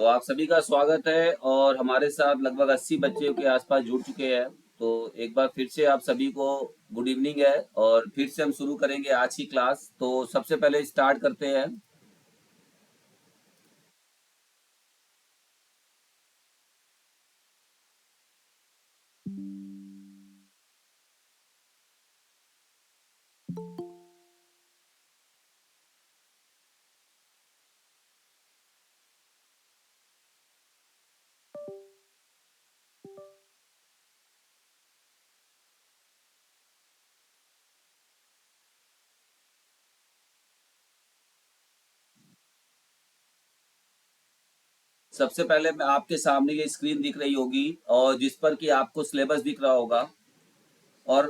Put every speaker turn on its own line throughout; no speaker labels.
तो आप सभी का स्वागत है और हमारे साथ लगभग 80 बच्चे के आसपास जुड़ चुके हैं। तो एक बार फिर से आप सभी को गुड इवनिंग है और फिर से हम शुरू करेंगे आज की क्लास। तो सबसे पहले स्टार्ट करते हैं। सबसे पहले मैं आपके सामने ये स्क्रीन दिख रही होगी और जिस पर कि आपको सिलेबस दिख रहा होगा। और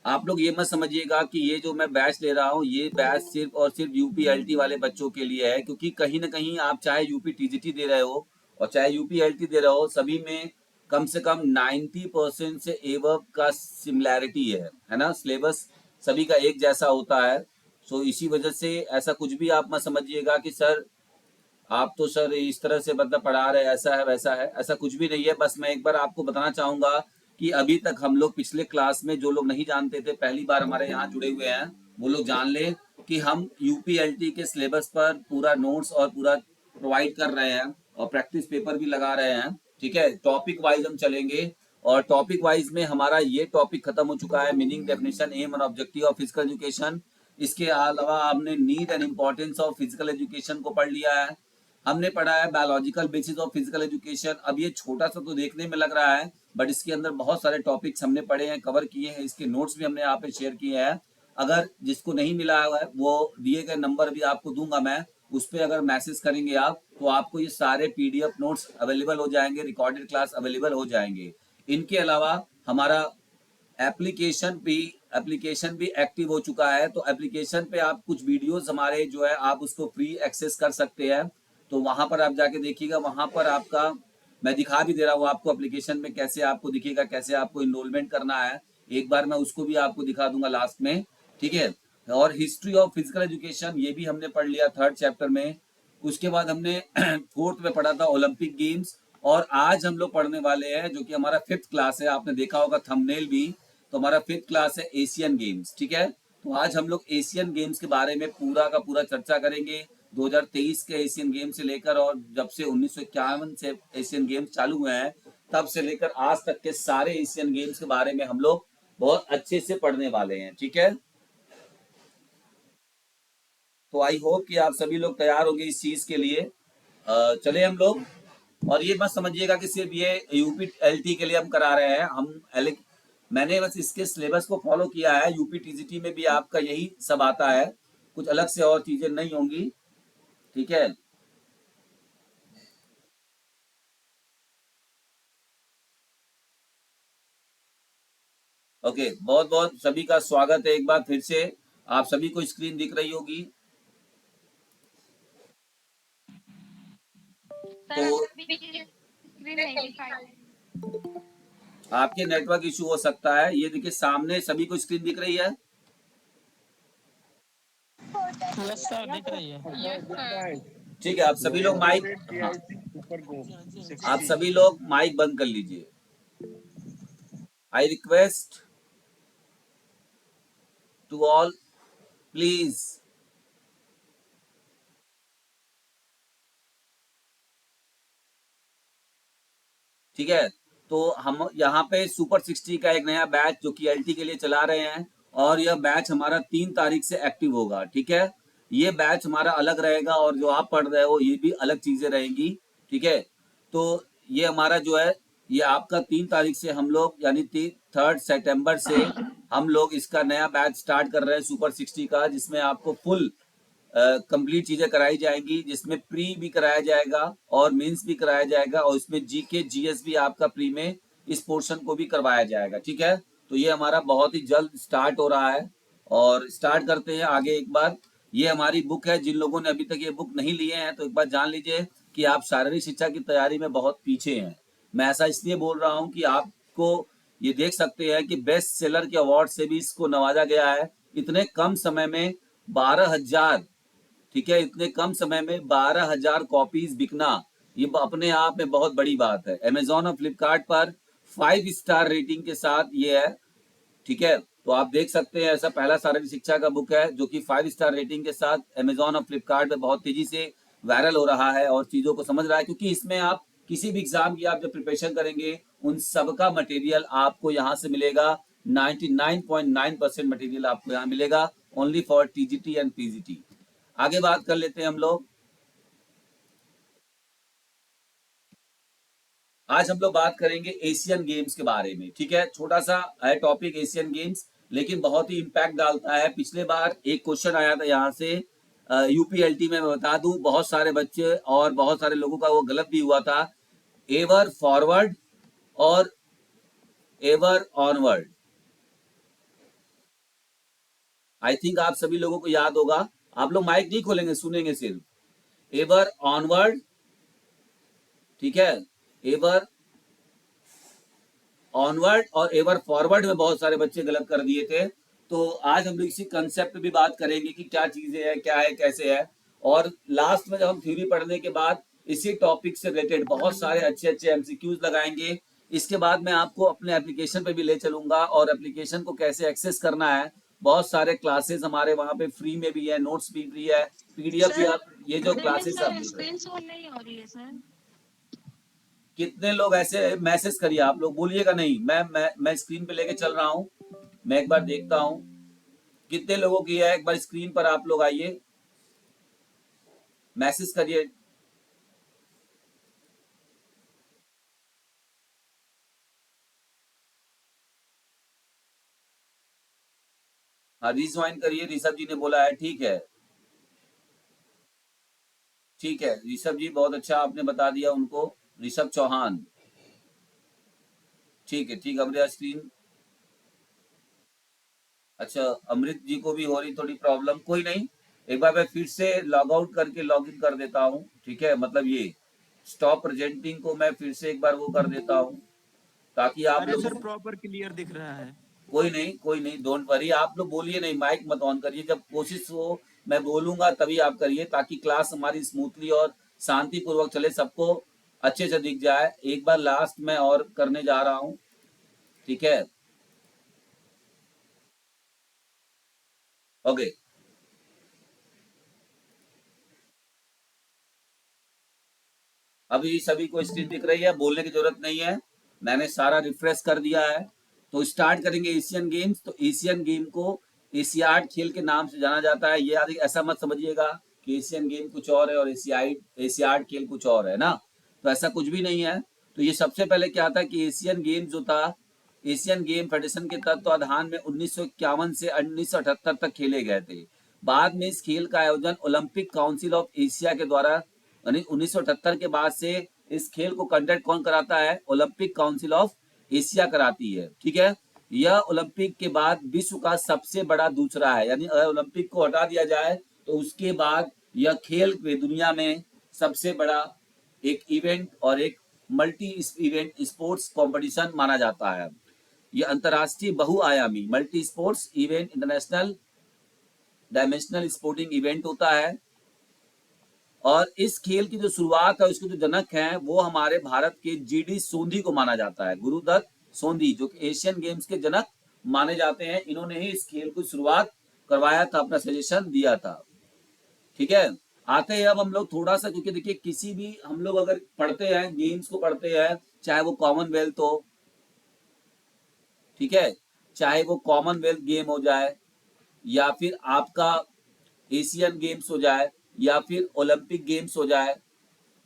आप लोग ये मत समझिएगा कि ये जो मैं बैच ले रहा हूँ ये बैच सिर्फ और सिर्फ यूपी वाले बच्चों के लिए है, क्योंकि कहीं ना कहीं आप चाहे यूपी टीजीटी दे रहे हो और चाहे यूपी दे रहे हो, सभी में कम से कम 90% से एबव का सिमिलैरिटी है ना। सिलेबस सभी का एक जैसा होता है। सो इसी वजह से ऐसा कुछ भी आप मत समझिएगा कि सर आप तो सर इस तरह से मतलब पढ़ा रहे हैं, ऐसा है वैसा है, ऐसा कुछ भी नहीं है। बस मैं एक बार आपको बताना चाहूंगा कि अभी तक हम लोग पिछले क्लास में जो लोग नहीं जानते थे, पहली बार हमारे यहाँ जुड़े हुए हैं, वो लोग जान ले कि हम यूपीएलटी के सिलेबस पर पूरा नोट्स और पूरा प्रोवाइड कर रहे हैं और प्रैक्टिस पेपर भी लगा रहे हैं। ठीक है, टॉपिक वाइज हम चलेंगे और टॉपिक वाइज में हमारा ये टॉपिक खत्म हो चुका है, मीनिंग, डेफिनेशन, एम और ऑब्जेक्टिव ऑफ फिजिकल एजुकेशन। इसके अलावा हमने need and importance of physical education को पढ़ लिया है। हमने पढ़ा है biological basis of physical education. अब ये छोटा सा तो देखने में लग रहा है, बट इसके अंदर बहुत सारे टॉपिक्स हमने पढ़े हैं, कवर किए हैं, इसके नोट्स भी हमने यहाँ पे शेयर किए हैं। अगर जिसको नहीं मिला है वो दिए गए नंबर भी आपको दूंगा मैं, उस पर अगर मैसेज करेंगे आप तो आपको ये सारे पीडीएफ नोट्स अवेलेबल हो जाएंगे, रिकॉर्डेड क्लास अवेलेबल हो जाएंगे। इनके अलावा हमारा एप्लीकेशन भी एक्टिव हो चुका है। तो एप्लीकेशन पे आप कुछ वीडियोस हमारे जो है आप उसको फ्री एक्सेस कर सकते हैं। तो वहां पर आप जाके देखिएगा, वहां पर आपका मैं दिखा भी दे रहा हूँ आपको एप्लीकेशन में कैसे आपको दिखेगा, कैसे आपको इनरोलमेंट करना है। एक बार मैं उसको भी आपको दिखा दूंगा लास्ट में। ठीक है, और हिस्ट्री ऑफ फिजिकल एजुकेशन ये भी हमने पढ़ लिया 3rd चैप्टर में। उसके बाद हमने 4th में पढ़ा था ओलंपिक गेम्स। और आज हम लोग पढ़ने वाले हैं जो कि हमारा 5th क्लास है, आपने देखा होगा थंबनेल भी। तो हमारा 5th क्लास है एशियन गेम्स। ठीक है, तो आज हम लोग एशियन गेम्स के बारे में पूरा का पूरा चर्चा करेंगे। 2023 के एशियन गेम्स से लेकर और जब से 1951 से एशियन गेम्स चालू हुए हैं तब से लेकर आज तक के सारे एशियन गेम्स के बारे में हम लोग बहुत अच्छे से पढ़ने वाले हैं। ठीक है, तो आई होप कि आप सभी लोग तैयार होंगे इस चीज के लिए। चले हम लोग। और ये मत समझिएगा कि सिर्फ ये यूपी एलटी के लिए हम करा रहे हैं। मैंने बस इसके सिलेबस को फॉलो किया है। यूपी टीजीटी में भी आपका यही सब आता है, कुछ अलग से और चीजें नहीं होंगी। ठीक है, ओके, बहुत बहुत सभी का स्वागत है एक बार फिर से। आप सभी को स्क्रीन दिख रही होगी। तो
सर अभी स्क्रीन नहीं दिखाई।
आपके नेटवर्क इशू हो सकता है। ये देखिए सामने सभी को स्क्रीन दिख रही है।
यस सर दिख रही है।
Yes sir.
ठीक है, आप सभी लोग माइक, हाँ, आप सभी लोग माइक बंद कर लीजिए। I request to all, please. ठीक है, तो हम यहाँ पे सुपर 60 का एक नया बैच जो कि एलटी के लिए चला रहे हैं और यह बैच हमारा 3 तारीख से एक्टिव होगा। ठीक है, ये बैच हमारा अलग रहेगा और जो आप पढ़ रहे हो ये भी अलग चीजें रहेंगी। ठीक है, तो ये हमारा जो है ये आपका 3 तारीख से हम लोग यानी 3rd सितंबर से हम लोग इसका नया बैच स्टार्ट कर रहे हैं सुपर 60 का, जिसमें आपको फुल कंप्लीट चीजें कराई जाएंगी, जिसमें प्री भी कराया जाएगा और मेंस भी कराया जाएगा और इसमें जीके जीएस भी आपका प्री में इस पोर्शन को भी करवाया जाएगा। ठीक है, तो ये हमारा बहुत ही जल्द स्टार्ट हो रहा है और स्टार्ट करते हैं आगे। एक बार ये हमारी बुक है, जिन लोगों ने अभी तक ये बुक नहीं लिए हैं तो एक बार जान लीजिए कि आप शारीरिक शिक्षा की तैयारी में बहुत पीछे हैं। मैं ऐसा इसलिए बोल रहा हूँ कि आपको ये देख सकते हैं कि बेस्ट सेलर के अवार्ड से भी इसको नवाजा गया है। इतने कम समय में 12,000, ठीक है, इतने कम समय में 12,000 कॉपीज बिकना ये अपने आप में बहुत बड़ी बात है। अमेजॉन और फ्लिपकार्ट पर 5 स्टार रेटिंग के साथ ये है, ठीक है। तो आप देख सकते हैं ऐसा पहला शारीरिक शिक्षा का बुक है जो कि 5 स्टार रेटिंग के साथ अमेजॉन और फ्लिपकार्ट पे बहुत तेजी से वायरल हो रहा है और चीजों को समझ रहा है, क्योंकि इसमें आप किसी भी एग्जाम की आप जब प्रिपरेशन करेंगे उन सबका मटेरियल आपको यहाँ से मिलेगा। 99.9% मटेरियल आपको यहाँ मिलेगा, only for TGT and PGT. आगे बात कर लेते हैं हम लोग। आज हम लोग बात करेंगे एशियन गेम्स के बारे में, ठीक है। छोटा सा है टॉपिक एशियन गेम्स, लेकिन बहुत ही इम्पैक्ट डालता है। पिछले बार एक क्वेश्चन आया था यहाँ से यूपीएलटी में, मैं बता दूं बहुत सारे बच्चे और बहुत सारे लोगों का वो गलत भी हुआ था। एवर फॉरवर्ड और एवर ऑनवर्ड, आई थिंक आप सभी लोगों को याद होगा। आप लोग माइक नहीं खोलेंगे, सुनेंगे सिर्फ। एवर ऑनवर्ड, ठीक है, एवर ऑनवर्ड और एवर फॉरवर्ड में बहुत सारे बच्चे गलत कर दिए थे। तो आज हम लोग इसी कंसेप्ट पे भी बात करेंगे कि क्या चीजें हैं, क्या है, कैसे है। और लास्ट में जब हम थ्योरी पढ़ने के बाद इसी टॉपिक से रिलेटेड बहुत सारे अच्छे अच्छे एमसीक्यूज लगाएंगे। इसके बाद मैं आपको अपने एप्लीकेशन पे भी ले चलूंगा और एप्लीकेशन को कैसे एक्सेस करना है। बहुत सारे क्लासेस हमारे वहाँ पे फ्री में भी है, नोट्स भी फ्री है, पीडीएफ भी। आप ये जो क्लासेस आप
स्क्रीन शॉट नहीं हो रही है सर।
कितने लोग ऐसे मैसेज करिए, आप लोग बोलिएगा नहीं। मैं स्क्रीन पे लेके चल रहा हूँ, मैं एक बार देखता हूँ कितने लोगों की है। एक बार स्क्रीन पर आप लोग आइए, मैसेज करिए। हाँ, रिज्वाइन करिए। ऋषभ जी ने बोला है, ठीक है, ठीक है ऋषभ जी, बहुत अच्छा आपने बता दिया उनको। ऋषभ चौहान, ठीक है, ठीक। अब मेरा स्क्रीन, अच्छा अमृत जी को भी हो रही थोड़ी प्रॉब्लम, कोई नहीं। एक बार मैं फिर से लॉग आउट करके लॉग इन कर देता हूँ, ठीक है। मतलब ये स्टॉप प्रेजेंटिंग को मैं फिर से एक बार वो कर देता हूँ ताकि आप
अरे
लोग,
सर प्रॉपर क्लियर दिख रहा है।
कोई नहीं, कोई नहीं, डोंट वरी। आप लोग बोलिए नहीं, माइक मत ऑन करिए। जब कोशिश हो मैं बोलूंगा तभी आप करिए, ताकि क्लास हमारी स्मूथली और शांतिपूर्वक चले, सबको अच्छे से दिख जाए। एक बार लास्ट में और करने जा रहा हूँ, ठीक है। ओके, अभी सभी को स्क्रीन दिख रही है, बोलने की जरूरत नहीं है, मैंने सारा रिफ्रेश कर दिया है। तो स्टार्ट करेंगे एशियन गेम्स। तो एशियन गेम को एशियाड खेल के नाम से जाना जाता है। ये ऐसा मत समझिएगा कि एशियन गेम कुछ और है और एशियाड खेल कुछ और है ना, तो ऐसा कुछ भी नहीं है। तो ये सबसे पहले क्या था कि एशियन गेम जो था, एशियन गेम फेडरेशन के तत्वाधान में 1951 से 1978 तक खेले गए थे। बाद में इस खेल का आयोजन ओलंपिक काउंसिल ऑफ एशिया के द्वारा, यानी 1978 के बाद से इस खेल को कंडक्ट कौन कराता है? ओलंपिक काउंसिल ऑफ एशिया कराती है, ठीक है। यह ओलंपिक के बाद विश्व का सबसे बड़ा दूसरा है, यानी अगर ओलंपिक को हटा दिया जाए तो उसके बाद यह खेल दुनिया में सबसे बड़ा एक इवेंट और एक मल्टी इवेंट स्पोर्ट्स कंपटीशन माना जाता है। यह अंतरराष्ट्रीय बहुआयामी multi sports event, international dimensional sporting event होता है। और इस खेल की जो शुरुआत है, उसके जो जनक हैं वो हमारे भारत के जीडी सोंधी को माना जाता है। गुरुदत्त सोंधी जो कि एशियन गेम्स के जनक माने जाते हैं, इन्होंने ही इस खेल को शुरुआत करवाया था, अपना सजेशन दिया था, ठीक है। आते हैं अब हम लोग थोड़ा सा, क्योंकि देखिए किसी भी हम लोग अगर पढ़ते हैं, गेम्स को पढ़ते हैं, चाहे वो कॉमनवेल्थ हो, ठीक है, चाहे वो कॉमनवेल्थ गेम हो जाए या फिर आपका एशियन गेम्स हो जाए या फिर ओलंपिक गेम्स हो जाए,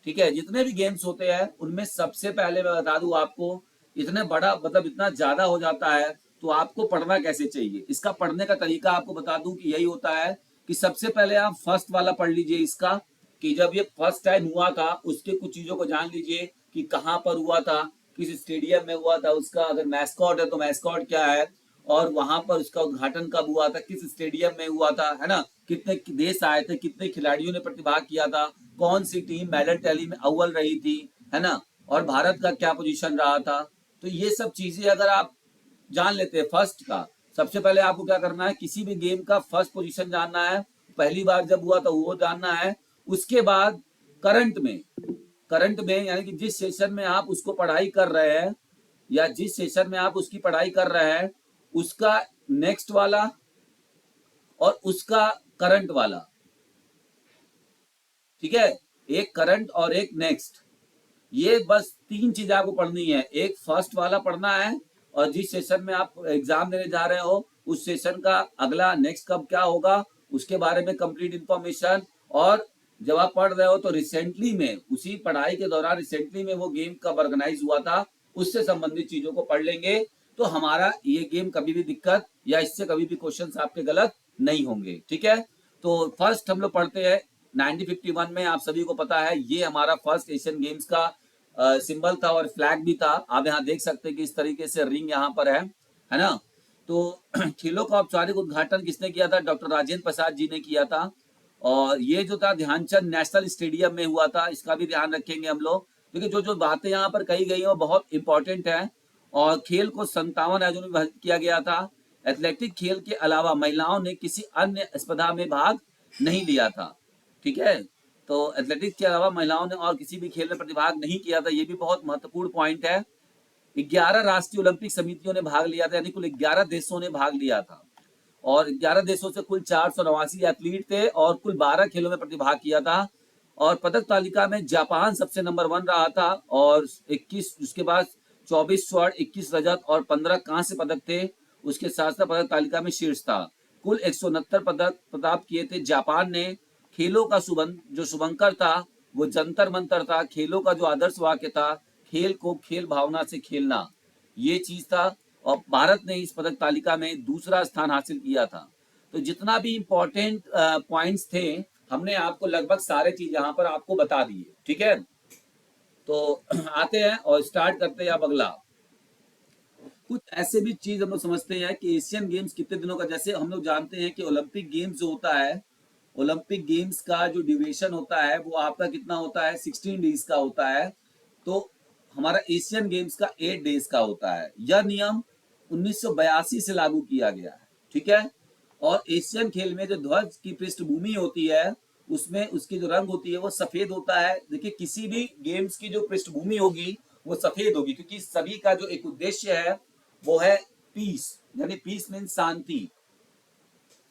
ठीक है, जितने भी गेम्स होते हैं उनमें सबसे पहले मैं बता दूं आपको, इतने बड़ा मतलब इतना ज्यादा हो जाता है तो आपको पढ़ना कैसे चाहिए। इसका पढ़ने का तरीका आपको बता दूं कि यही होता है कि सबसे पहले आप फर्स्ट वाला पढ़ लीजिए इसका, कि जब ये फर्स्ट टाइम हुआ था उसके कुछ चीजों को जान लीजिए कि कहाँ पर हुआ था, किस स्टेडियम में हुआ था, उसका अगर मैस्कॉट है तो मैस्कॉट क्या है, और वहां पर उसका उद्घाटन कब हुआ था, किस स्टेडियम में हुआ था, है ना, कितने देश आए थे, कितने खिलाड़ियों ने प्रतिभाग किया था, कौन सी टीम मेडल टैली में अव्वल रही थी, है ना, और भारत का क्या पोजीशन रहा था। तो ये सब चीजें अगर आप जान लेते हैं फर्स्ट का, सबसे पहले आपको क्या करना है, किसी भी गेम का फर्स्ट पोजीशन जानना है, पहली बार जब हुआ था वो जानना है। उसके बाद करंट में करंट में यानी कि जिस सेशन में आप उसको पढ़ाई कर रहे हैं या जिस सेशन में आप उसकी पढ़ाई कर रहे हैं उसका नेक्स्ट वाला और उसका करंट वाला, ठीक है, एक करंट और एक नेक्स्ट, ये बस 3 चीज आपको पढ़नी है। एक फर्स्ट वाला पढ़ना है और जिस सेशन में आप एग्जाम देने जा रहे हो उस सेशन का अगला नेक्स्ट कब क्या होगा उसके बारे में कंप्लीट इंफॉर्मेशन, और जब आप पढ़ रहे हो तो रिसेंटली में उसी पढ़ाई के दौरान रिसेंटली में वो गेम कब ऑर्गेनाइज हुआ था उससे संबंधित चीजों को पढ़ लेंगे तो हमारा ये गेम कभी भी दिक्कत या इससे कभी भी क्वेश्चंस आपके गलत नहीं होंगे, ठीक है। तो फर्स्ट हम लोग पढ़ते हैं 1951 में, आप सभी को पता है ये हमारा फर्स्ट एशियन गेम्स का सिंबल था और फ्लैग भी था। आप यहाँ देख सकते हैं कि इस तरीके से रिंग यहाँ पर है ना। तो खेलों का औपचारिक उद्घाटन किसने किया था? डॉक्टर राजेंद्र प्रसाद जी ने किया था। और ये जो था ध्यानचंद नेशनल स्टेडियम में हुआ था, इसका भी ध्यान रखेंगे हम लोग क्योंकि जो जो बातें यहाँ पर कही गई हैं वो बहुत इंपॉर्टेंट है। और खेल को 57 आयोजन में विभाजित किया गया था। एथलेटिक खेल के अलावा महिलाओं ने किसी अन्य स्पर्धा में भाग नहीं लिया था, ठीक है। तो एथलेटिक्स के अलावा महिलाओं ने और किसी भी खेल में प्रतिभाग नहीं किया था, ये भी बहुत महत्वपूर्ण पॉइंट है। 11 राष्ट्रीय ओलंपिक समितियों ने भाग लिया था, यानी कुल 11 देशों ने भाग लिया था और 11 देशों से कुल 489 एथलीट थे और कुल 12 खेलों में प्रतिभाग किया था। और पदक तालिका में जापान सबसे नंबर 1 रहा था और 21, उसके बाद 24 स्वर्ण, 21 रजत और 15 कांस्य पदक थे। उसके साथ साथ पदक तालिका में शीर्ष था। कुल 169 पदक प्राप्त किए थे जापान ने। खेलों का जो शुभंकर था वो जंतर मंतर था। खेलों का जो आदर्श वाक्य था, खेल को खेल भावना से खेलना, ये चीज था। और भारत ने इस पदक तालिका में दूसरा स्थान हासिल किया था। तो जितना भी इंपॉर्टेंट पॉइंट्स थे हमने आपको लगभग सारे चीज यहाँ पर आपको बता दिए, ठीक है। तो आते हैं और स्टार्ट करते हैं अब अगला। कुछ ऐसे भी चीज हम लोग समझते हैं कि एशियन गेम्स कितने दिनों का, जैसे हम लोग जानते हैं कि ओलंपिक गेम्स जो होता है, ओलंपिक गेम्स का जो ड्यूरेशन होता है वो आपका कितना होता है, 16 डेज का होता है। तो हमारा एशियन गेम्स का 8 डेज का होता है। यह नियम 1982 से लागू किया गया है, ठीक है। और एशियन खेल में जो ध्वज की पृष्ठभूमि होती है उसमें उसकी जो रंग होती है वो सफेद होता है। देखिए किसी भी गेम्स की जो पृष्ठभूमि होगी वो सफेद होगी क्योंकि सभी का जो एक उद्देश्य है वो है पीस, यानी पीस मीन शांति,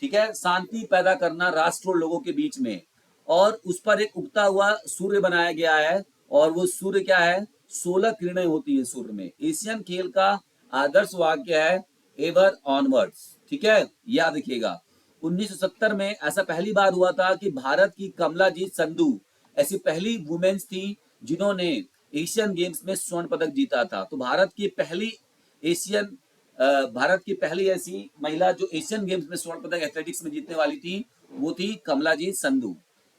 ठीक है, शांति पैदा करना राष्ट्र और लोगों के बीच में। और उस पर एक उगता हुआ सूर्य बनाया गया है और वो सूर्य क्या है, 16 किरणें होती है सूर्य में। एशियन खेल का आदर्श वाक्य है एवर ऑनवर्ड्स, ठीक है, याद रखिएगा। 1970 में ऐसा पहली बार हुआ था कि भारत की कमलाजीत संधू ऐसी पहली वुमेन्स थी जिन्होंने एशियन गेम्स में स्वर्ण पदक जीता था। तो भारत की पहली ऐसी महिला जो एशियन गेम्स में स्वर्ण पदक एथलेटिक्स में जीतने वाली थी वो थी कमलाजीत संधू।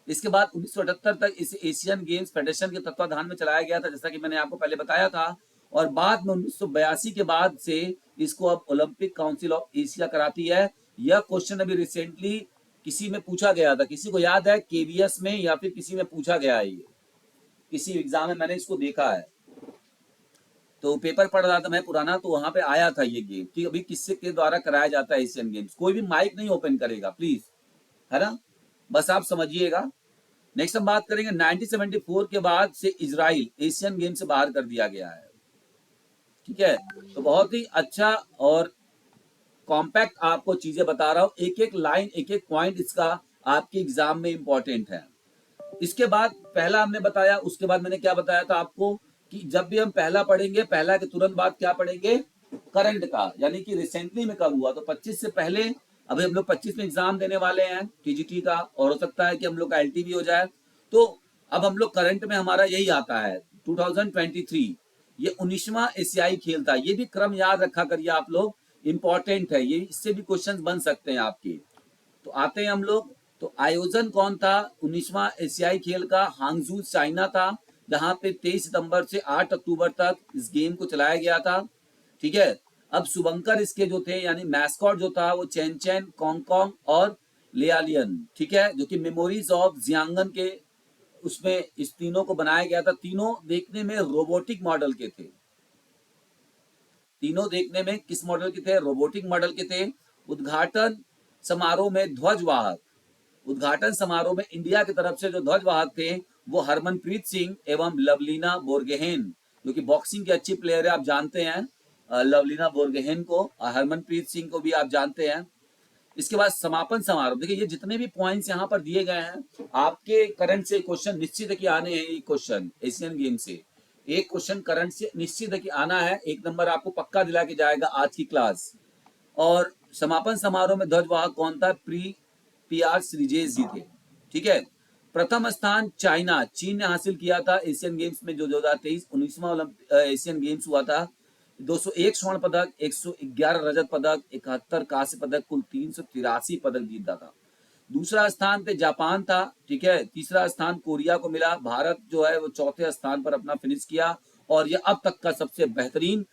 इसके बाद 1978 तक इस एशियन गेम्स फेडरेशन के तत्वाधान में चलाया गया था, जैसा कि मैंने आपको पहले बताया था। और बाद में 1982 के बाद से इसको अब ओलंपिक काउंसिल ऑफ एशिया कराती है। यह क्वेश्चन अभी रिसेंटली किसी में पूछा गया था, किसी को याद है, केवीएस में या फिर किसी में पूछा गया है, ये किसी एग्जाम में मैंने इसको देखा है। तो पेपर पढ़ रहा था मैं पुराना, तो वहां पे आया था ये गेम कि अभी किससे के द्वारा कराया जाता है एशियन गेम्स। कोई भी माइक नहीं ओपन करेगा प्लीज, है ना, बस आप समझिएगा। नेक्स्ट हम बात करेंगे 1974 के बाद से इजराइल एशियन गेम से बाहर कर दिया गया है, ठीक है। तो बहुत ही अच्छा और कॉम्पैक्ट आपको चीजें बता रहा हूं, एक एक लाइन एक एक पॉइंट इसका आपके एग्जाम में इंपॉर्टेंट है। इसके बाद पहला हमने बताया, उसके बाद मैंने क्या बताया था आपको कि जब भी हम पहला पढ़ेंगे, पहला के तुरंत बाद क्या पढ़ेंगे, करंट का, यानी कि रिसेंटली में कब हुआ। तो 25 से पहले, अभी हम लोग 25 में एग्जाम देने वाले हैं टीजीटी का और हो सकता है कि हम लोग का एलटीबी हो जाए। तो अब हम लोग करंट में हमारा यही आता है 2023, ये 19वां एशियाई खेल था। ये भी क्रम याद रखा करिए आप लोग, इंपॉर्टेंट है ये, इससे भी क्वेश्चन बन सकते हैं आपके। तो आते हैं हम लोग, तो आयोजन कौन था 19वां एशियाई खेल का, हांगजू चाइना था, जहां पे 23 सितंबर से 8 अक्टूबर तक इस गेम को चलाया गया था, ठीक है। अब शुभंकर इसके जो थे यानी मैस्कॉट जो था वो चैन चैन, कॉन्ग और लियालियन, ठीक है, जो कि मेमोरीज ऑफ जियांगन के उसमें इस तीनों को बनाया गया था। तीनों देखने में रोबोटिक मॉडल के थे, तीनों देखने में किस मॉडल के थे, रोबोटिक मॉडल के थे। उद्घाटन समारोह में ध्वजवाहक, उद्घाटन समारोह में इंडिया की तरफ से जो ध्वजवाहक थे वो हरमनप्रीत सिंह एवं लवलीना बोरगोहेन, जो कि बॉक्सिंग की अच्छी प्लेयर है, आप जानते हैं लवलीना बोरगोहेन को, हरमनप्रीत सिंह को भी आप जानते हैं। इसके बाद समापन समारोह, देखिए ये जितने भी पॉइंट्स यहाँ पर दिए गए हैं आपके करंट से क्वेश्चन निश्चित है कि आने हैं। ये क्वेश्चन एशियन गेम से एक क्वेश्चन करंट से निश्चित है कि आना है, 1 नंबर आपको पक्का दिला के जाएगा आज की क्लास। और समापन समारोह में ध्वजवाहक कौन था? पीआर श्रीजेश जी थे। ठीक है। प्रथम स्थान चाइना, चीन ने हासिल किया था एशियन गेम्स में, जो 2023 19वां एशियन गेम्स हुआ था। 201 स्वर्ण पदक, 111 रजत पदक, 71 कांस्य पदक, कुल 383 पदक जीता था। दूसरा स्थान पे जापान था। ठीक है। तीसरा स्थान कोरिया को मिला। भारत जो है वो चौथे स्थान पर अपना फिनिश किया, और ये अब तक का सबसे बेहतरीन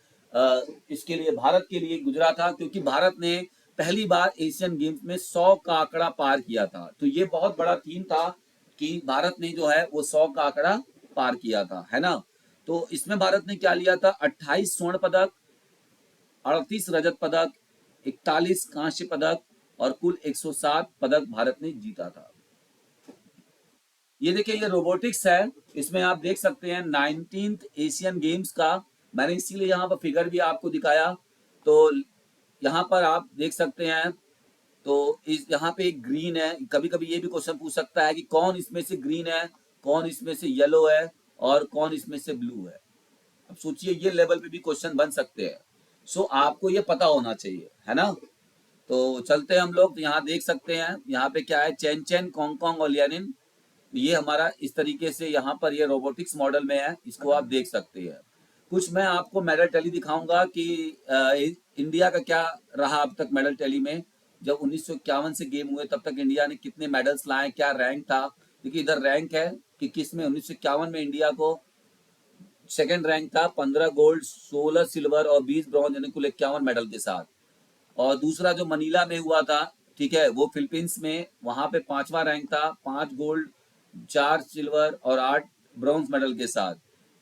इसके लिए भारत के लिए गुजरा था, क्योंकि भारत ने पहली बार एशियन गेम्स में 100 का आंकड़ा पार किया था। तो ये बहुत बड़ा थीम था कि भारत ने जो है वो 100 का आंकड़ा पार किया था, है ना। तो इसमें भारत ने क्या लिया था? 28 स्वर्ण पदक, 38 रजत पदक, 41 कांस्य पदक और कुल 107 पदक भारत ने जीता था। ये देखिए ये रोबोटिक्स है, इसमें आप देख सकते हैं 19th एशियन गेम्स का, मैंने इसीलिए यहाँ पर फिगर भी आपको दिखाया। तो यहाँ पर आप देख सकते हैं, तो इस यहाँ पे एक ग्रीन है। कभी कभी ये भी क्वेश्चन पूछ सकता है कि कौन इसमें से ग्रीन है, कौन इसमें से येलो है और कौन इसमें से ब्लू है। अब सोचिए ये लेवल पे भी क्वेश्चन बन सकते हैं। सो आपको ये पता होना चाहिए, है ना। तो चलते हैं हम लोग, तो यहाँ देख सकते हैं यहाँ पे क्या है, चेन चेन, कॉन्ग और लियानिन। ये हमारा इस तरीके से यहाँ पर ये रोबोटिक्स मॉडल में है, इसको आप देख सकते हैं। कुछ मैं आपको मेडल टैली दिखाऊंगा कि इंडिया का क्या रहा अब तक मेडल टैली में। जब 1951 से गेम हुए तब तक इंडिया ने कितने मेडल्स लाए, क्या रैंक था। देखिए इधर रैंक है कि किस में 1951 में इंडिया को सेकेंड रैंक था, 15 गोल्ड, 16 सिल्वर और 20 ब्रॉन्ज, यानी कुल 51 मेडल के साथ। और दूसरा जो मनीला में हुआ था, ठीक है, वो फिलीपींस में, वहां पे 5वां रैंक था, 5 गोल्ड, 4 सिल्वर और 8 ब्रॉन्ज मेडल के साथ।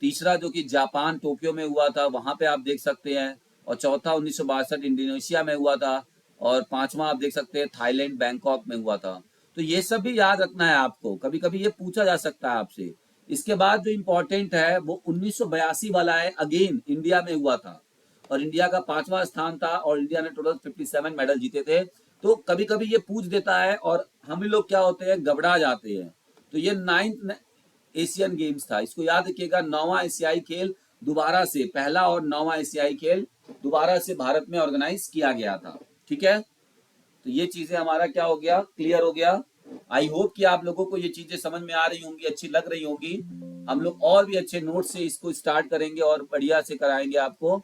तीसरा जो कि जापान टोक्यो में हुआ था, वहां पे आप देख सकते हैं। और चौथा 1962 इंडोनेशिया में हुआ था। और 5वां आप देख सकते हैं थाईलैंड बैंकॉक में हुआ था। तो ये सब भी याद रखना है आपको, कभी कभी ये पूछा जा सकता है आपसे। इसके बाद जो इम्पोर्टेंट है वो 1982 वाला है, अगेन इंडिया में हुआ था और इंडिया का 5वां स्थान था और इंडिया ने टोटल 57 मेडल जीते थे। तो कभी कभी ये पूछ देता है और हम लोग क्या होते हैं, घबरा जाते हैं। तो ये 9th एशियन गेम्स था, इसको याद रखिएगा। 9वां एशियाई खेल दोबारा से, पहला और 9वां एशियाई खेल दोबारा से भारत में ऑर्गेनाइज किया गया था। ठीक है। तो ये चीजें हमारा क्या हो गया, क्लियर हो गया। आई होप कि आप लोगों को ये चीजें समझ में आ रही होंगी, अच्छी लग रही होंगी। हम लोग और भी अच्छे नोट से इसको स्टार्ट करेंगे और बढ़िया से कराएंगे आपको।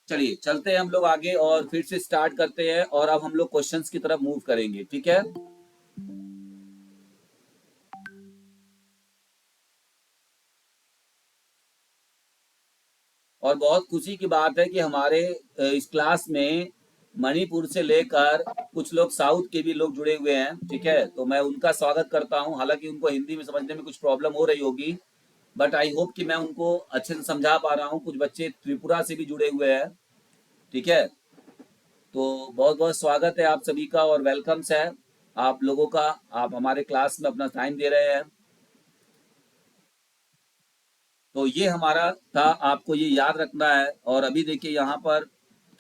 चलिए चलते हैं हम लोग आगे और फिर से स्टार्ट करते हैं, और अब हम लोग क्वेश्चंस की तरफ मूव करेंगे। ठीक है। और बहुत खुशी की बात है कि हमारे इस क्लास में मणिपुर से लेकर कुछ लोग साउथ के भी लोग जुड़े हुए हैं। ठीक है। तो मैं उनका स्वागत करता हूं, हालांकि उनको हिंदी में समझने में कुछ प्रॉब्लम हो रही होगी, बट आई होप कि मैं उनको अच्छे से समझा पा रहा हूं। कुछ बच्चे त्रिपुरा से भी जुड़े हुए हैं। ठीक है। तो बहुत बहुत स्वागत है आप सभी का और वेलकम्स है आप लोगों का। आप हमारे क्लास में अपना टाइम दे रहे हैं। तो ये हमारा था, आपको ये याद रखना है। और अभी देखिए यहाँ पर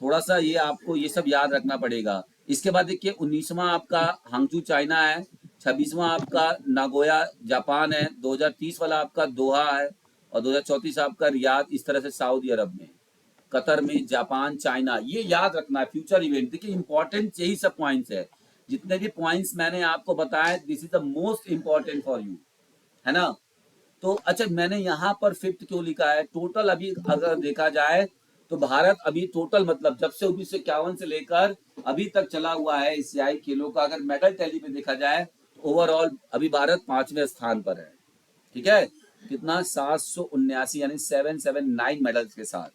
थोड़ा सा ये आपको ये सब याद रखना पड़ेगा। इसके बाद देखिए 19वां आपका हांगजू चाइना है, 26वां आपका नागोया जापान है, 2030 वाला आपका दोहा है और 2034 आपका रियाद, इस तरह से सऊदी अरब में, कतर में, जापान, चाइना। ये याद रखना है फ्यूचर इवेंट। देखिए इंपॉर्टेंट यही सब पॉइंट्स है, जितने भी पॉइंट्स मैंने आपको बताए, this is the most important for you, है ना। तो अच्छा मैंने यहाँ पर फिफ्थ क्यों लिखा है, टोटल अभी अगर देखा जाए तो भारत अभी टोटल मतलब जब से 1951 से लेकर अभी तक चला हुआ है एशियाई खेलों का, अगर मेडल टैली पे देखा जाए तो ओवरऑल अभी भारत 5वें स्थान पर है। ठीक है। कितना, 779, यानी 779 मेडल्स के साथ।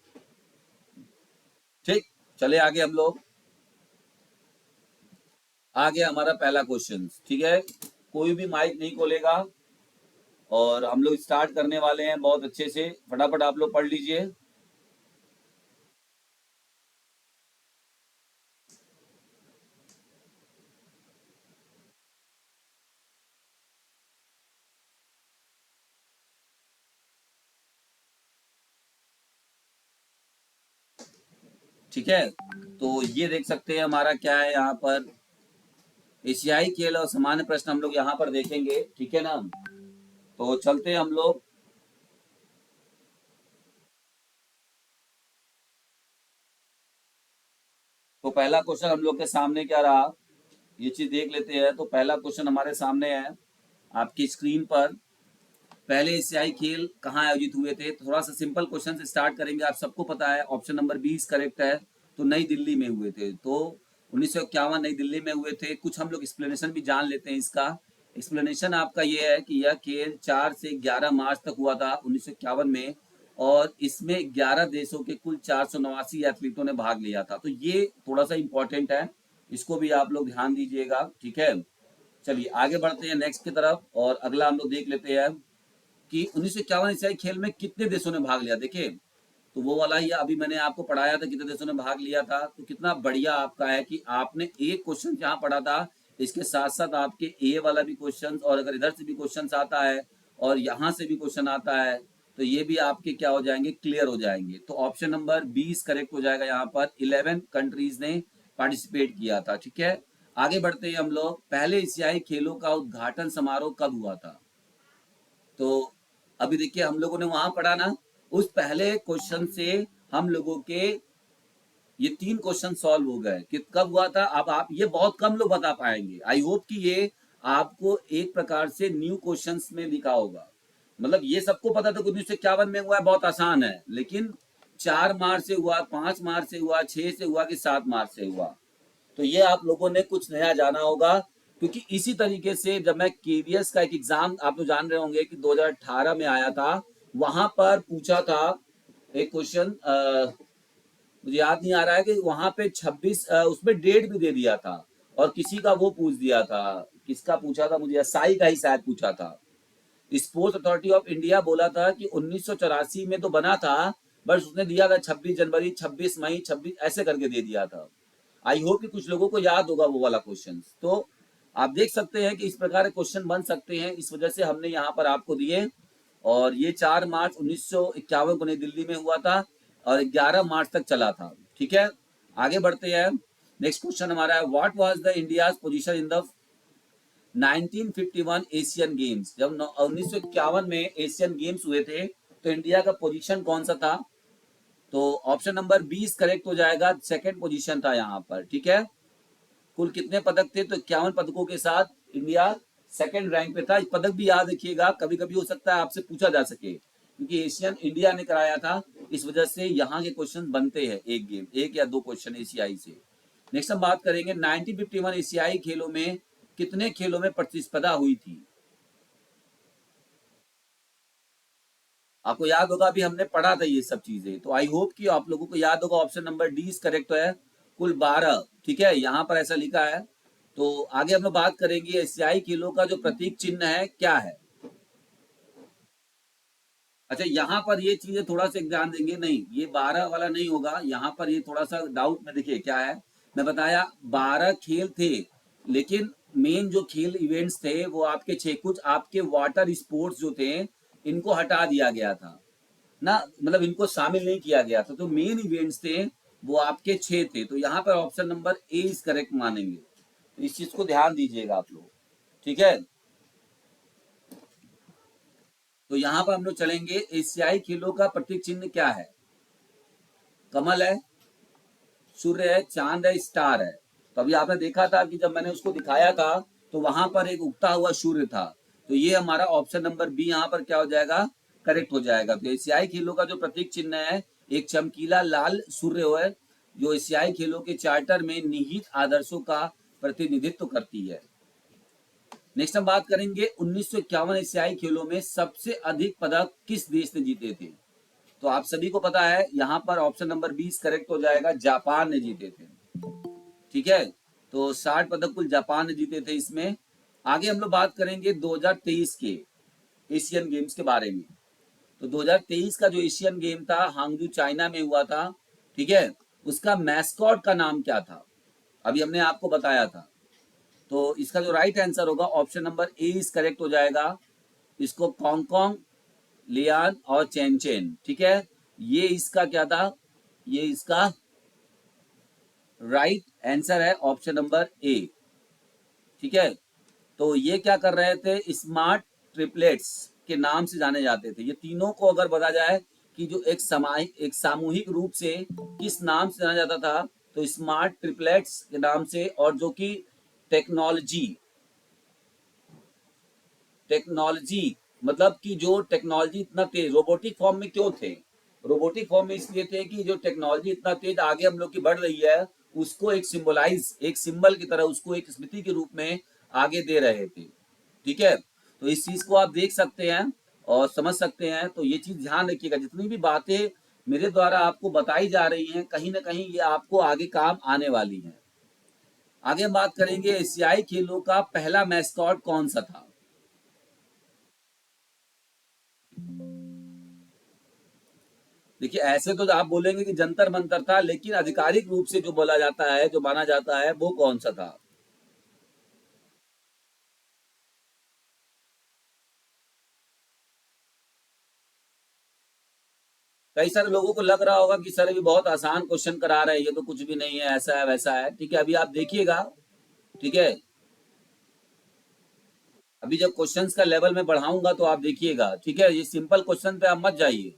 ठीक। चले आगे हम लोग। आगे हमारा पहला क्वेश्चन। ठीक है। कोई भी माइक नहीं खोलेगा और हम लोग स्टार्ट करने वाले हैं बहुत अच्छे से। फटाफट आप लोग पढ़ लीजिए। ठीक है, तो ये देख सकते हैं हमारा क्या है यहाँ पर, एशियाई खेल और सामान्य प्रश्न हम लोग यहाँ पर देखेंगे। ठीक है ना, तो चलते हैं हम लोग। तो पहला क्वेश्चन हम लोग के सामने क्या रहा, ये चीज देख लेते हैं। तो पहला क्वेश्चन हमारे सामने है आपकी स्क्रीन पर, पहले एशियाई खेल कहाँ आयोजित हुए थे। थोड़ा सा सिंपल क्वेश्चन से स्टार्ट करेंगे। आप सबको पता है ऑप्शन नंबर 20 करेक्ट है। तो नई दिल्ली में हुए थे, तो 1951 नई दिल्ली में हुए थे। कुछ हम लोग एक्सप्लेनेशन भी जान लेते हैं इसका। एक्सप्लेनेशन आपका ये है कि यह खेल 4 से 11 मार्च तक हुआ था 1951 में, और इसमें 11 देशों के कुल 489 एथलीटों ने भाग लिया था। तो ये थोड़ा सा इंपॉर्टेंट है, इसको भी आप लोग ध्यान दीजिएगा। ठीक है, चलिए आगे बढ़ते हैं नेक्स्ट की तरफ, और अगला हम लोग देख लेते हैं कि 1951 एशियाई खेल में कितने देशों ने भाग लिया। देखिए, तो वो वाला ही अभी मैंने आपको पढ़ाया था कितने देशों ने भाग लिया था। तो कितना बढ़िया आपका है कि आपने एक क्वेश्चन जहाँ पढ़ा था, इसके साथ साथ आपके ए वाला भी क्वेश्चन, और अगर इधर से भी क्वेश्चन आता है और यहाँ से भी क्वेश्चन आता है, तो ये भी आपके क्या हो जाएंगे, क्लियर हो जाएंगे। तो ऑप्शन नंबर 20 करेक्ट हो जाएगा। यहाँ पर 11 कंट्रीज ने पार्टिसिपेट किया था। ठीक है, आगे बढ़ते हैं हम लोग। पहले एशियाई खेलों का उद्घाटन समारोह कब हुआ था। तो अभी देखिए हम लोगों ने वहां पढ़ा ना, उस पहले क्वेश्चन से हम लोगों के ये 3 क्वेश्चन सॉल्व हो गए कि कब हुआ था। अब आप ये बहुत कम लोग बता पाएंगे। आई होप कि ये आपको एक प्रकार से न्यू क्वेश्चंस में दिखा होगा। मतलब ये सबको पता था कि 1951 में हुआ है, बहुत आसान है, लेकिन 4 मार्च से हुआ, 5 मार्च से हुआ, 6 से हुआ कि 7 मार्च से हुआ। तो ये आप लोगों ने कुछ नया जाना होगा, क्योंकि इसी तरीके से जब मैं केवीएस का एक एग्जाम, आप तो जान रहे होंगे कि 2018 में आया था, वहां पर पूछा था एक क्वेश्चन, मुझे याद नहीं आ रहा है कि वहां पे 26 उसमें डेट भी दे दिया था, और किसी का वो पूछ दिया था, किसका पूछा था, मुझे साई का ही शायद पूछा था। स्पोर्ट्स अथॉरिटी ऑफ इंडिया बोला था कि 1984 में तो बना था, बस उसने दिया था 26 जनवरी, 26 मई, 26 ऐसे करके दे दिया था। आई होप कि कुछ लोगों को याद होगा वो वाला क्वेश्चन। तो आप देख सकते हैं कि इस प्रकार के क्वेश्चन बन सकते हैं, इस वजह से हमने यहाँ पर आपको दिए। और ये 4 मार्च 1951 को नई दिल्ली में हुआ था और 11 मार्च तक चला था। ठीक है, आगे बढ़ते हैं। नेक्स्ट क्वेश्चन हमारा है, what was the India's position in the 1951 Asian games. जब 1951 में एशियन गेम्स हुए थे, तो इंडिया का पोजीशन कौन सा था। तो ऑप्शन नंबर 20 करेक्ट हो जाएगा, सेकंड पोजीशन था यहाँ पर। ठीक है, कुल कितने पदक थे, तो 51 पदकों के साथ इंडिया सेकंड रैंक पे था। इस पदक भी याद रखिएगा, कभी कभी हो सकता है आपसे पूछा जा सके, क्योंकि एशियन इंडिया ने कराया था, इस वजह से यहाँ के क्वेश्चन बनते हैं एक गेम, एक या दो क्वेश्चन एशियाई से। नेक्स्ट हम बात करेंगे 1951 एशियाई खेलों में कितने खेलों में प्रतिस्पर्धा हुई थी। आपको याद होगा, अभी हमने पढ़ा था ये सब चीजें, तो आई होप कि आप लोगों को याद होगा। ऑप्शन नंबर डी करेक्ट है, कुल 12। ठीक है, यहाँ पर ऐसा लिखा है। तो आगे हम लोग बात करेंगे एशियाई खेलों का जो प्रतीक चिन्ह है क्या है। अच्छा, यहाँ पर ये चीजें थोड़ा सा ध्यान देंगे, नहीं ये 12 वाला नहीं होगा, यहाँ पर ये थोड़ा सा डाउट में। देखिए क्या है, मैं बताया 12 खेल थे, लेकिन मेन जो खेल इवेंट्स थे वो आपके 6, कुछ आपके वाटर स्पोर्ट्स जो थे इनको हटा दिया गया था ना, मतलब इनको शामिल नहीं किया गया था। तो मेन इवेंट्स थे वो आपके 6 थे। तो यहाँ पर option number A is correct मानेंगे, तो इस चीज को ध्यान दीजिएगा आप लोग। ठीक है, तो यहाँ पर हम लोग चलेंगे, एशियाई खेलों का प्रतीक चिन्ह क्या है। कमल है, सूर्य है, चांद है, स्टार है। तो अभी आपने देखा था कि जब मैंने उसको दिखाया था, तो वहां पर एक उगता हुआ सूर्य था। तो ये हमारा ऑप्शन नंबर बी यहाँ पर क्या हो जाएगा, करेक्ट हो जाएगा। तो एशियाई खेलों का जो प्रतीक चिन्ह है, एक चमकीला लाल सूर्य है, जो एशियाई खेलों के चार्टर में निहित आदर्शों का प्रतिनिधित्व करती है। नेक्स्ट हम बात करेंगे 1951 एशियाई खेलों में सबसे अधिक पदक किस देश ने जीते थे। तो आप सभी को पता है, यहाँ पर ऑप्शन नंबर 20 करेक्ट हो जाएगा, जापान ने जीते थे। ठीक है, तो 60 पदक कुल जापान ने जीते थे इसमें। आगे हम लोग बात करेंगे 2023 के एशियन गेम्स के बारे में। तो 2023 का जो एशियन गेम था हांगजू चाइना में हुआ था, ठीक है, उसका मैस्कॉट का नाम क्या था? अभी हमने आपको बताया था। तो इसका जो राइट आंसर होगा option number A is correct हो जाएगा। इसको कॉन्ग लियान और चेन चेन, ठीक है, ये इसका क्या था? ये इसका राइट आंसर है ऑप्शन नंबर ए, ठीक है। तो ये क्या कर रहे थे? स्मार्ट ट्रिपलेट्स के नाम से जाने जाते थे। ये तीनों को अगर बता जाए कि जो एक सामूहिक रूप से किस नाम से जाना जाता था, तो स्मार्ट ट्रिपलेट्स के नाम से, और जो कि टेक्नोलॉजी मतलब कि जो टेक्नोलॉजी इतना तेज रोबोटिक फॉर्म में क्यों थे? रोबोटिक फॉर्म में इसलिए थे कि जो टेक्नोलॉजी इतना तेज आगे हम लोग की बढ़ रही है, उसको एक सिंबल की तरह, उसको एक स्मृति के रूप में आगे दे रहे थे, ठीक है। तो इस चीज को आप देख सकते हैं और समझ सकते हैं। तो ये चीज ध्यान रखिएगा, जितनी भी बातें मेरे द्वारा आपको बताई जा रही हैं, कहीं ना कहीं ये आपको आगे काम आने वाली हैं। आगे हम बात करेंगे एशियाई खेलों का पहला मैस्कॉट कौन सा था? देखिए, ऐसे तो आप बोलेंगे कि जंतर मंतर था, लेकिन आधिकारिक रूप से जो बोला जाता है, जो माना जाता है, वो कौन सा था? कई सारे लोगों को लग रहा होगा कि सर अभी बहुत आसान क्वेश्चन करा रहे हैं, ये तो कुछ भी नहीं है, ऐसा है वैसा है, ठीक है। अभी आप देखिएगा, ठीक है, अभी जब क्वेश्चंस का लेवल में बढ़ाऊंगा तो आप देखिएगा, ठीक है। ये सिंपल क्वेश्चन पे आप मत जाइए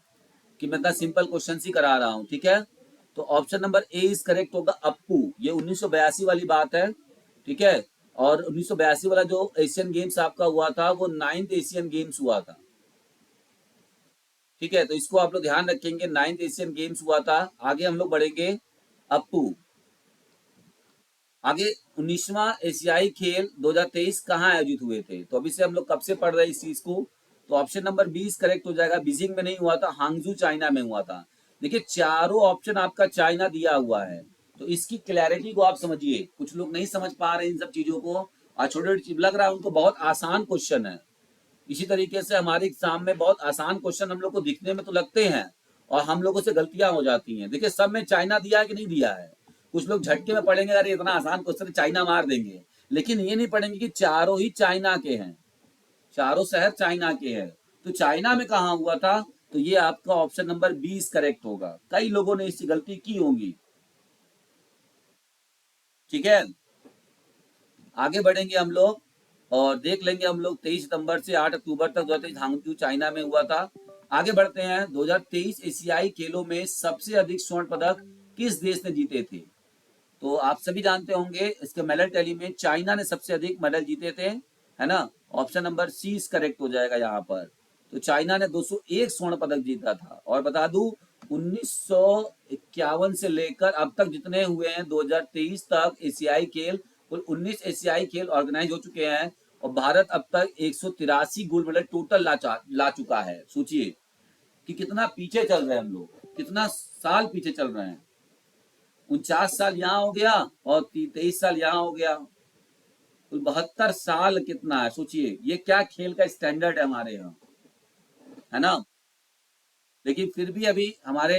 कि मैं इतना सिंपल क्वेश्चन ही करा रहा हूँ, ठीक है। तो option number A is correct होगा, अप्पू। ये 1982 वाली बात है, ठीक है। और 1982 वाला जो एशियन गेम्स आपका हुआ था, वो 9th एशियन गेम्स हुआ था, ठीक है। तो इसको आप लोग ध्यान रखेंगे, 9th एशियन गेम्स हुआ था। आगे हम लोग बढ़ेंगे, अप्पू। आगे 19वां एशियाई खेल 2023 कहाँ आयोजित हुए थे? तो अभी से हम लोग कब से पढ़ रहे हैं इस चीज को? तो ऑप्शन नंबर 20 करेक्ट हो जाएगा। बीजिंग में नहीं हुआ था, हांगजू चाइना में हुआ था। देखिए, चारों ऑप्शन आपका चाइना दिया हुआ है, तो इसकी क्लैरिटी को आप समझिए। कुछ लोग नहीं समझ पा रहे इन सब चीजों को, और छोटे छोटे चीज लग रहा है उनको बहुत आसान क्वेश्चन है। इसी तरीके से हमारे एग्जाम में बहुत आसान क्वेश्चन हम लोग को दिखने में तो लगते हैं, और हम लोगों से गलतियां हो जाती हैं। देखिए, सब में चाइना दिया है कि नहीं दिया है? कुछ लोग झटके में पढ़ेंगे, अरे इतना आसान क्वेश्चन, चाइना मार देंगे, लेकिन ये नहीं पढ़ेंगे कि चारों ही चाइना के हैं, चारों शहर चाइना के हैं। तो चाइना में कहाँ हुआ था? तो ये आपका ऑप्शन नंबर 20 करेक्ट होगा। कई लोगों ने इसकी गलती की होंगी, ठीक है। आगे बढ़ेंगे हम लोग और देख लेंगे हम लोग 23 सितंबर से 8 अक्टूबर तक 2023 हांगजू चाइना में हुआ था। आगे बढ़ते हैं, 2023 एशियाई खेलों में सबसे अधिक स्वर्ण पदक किस देश ने जीते थे? तो आप सभी जानते होंगे, इसके मेडल टैली में चाइना ने सबसे अधिक मेडल जीते थे, है ना। Option number C is correct हो जाएगा यहाँ पर। तो चाइना ने 201 स्वर्ण पदक जीता था। और बता दूं, 1951 से लेकर अब तक जितने हुए हैं 2023 तक एशियाई खेल, कुल 19 एशियाई खेल ऑर्गेनाइज हो चुके हैं, और भारत अब तक 183 गोल्ड मेडल टोटल ला चुका है। सोचिए कि कितना पीछे चल रहे हैं हम लोग, कितना साल पीछे चल रहे हैं। 49 साल यहाँ हो गया और 23 साल यहाँ हो गया, कुल 72 साल कितना है? सोचिए ये क्या खेल का स्टैंडर्ड है हमारे यहाँ, है ना। लेकिन फिर भी अभी हमारे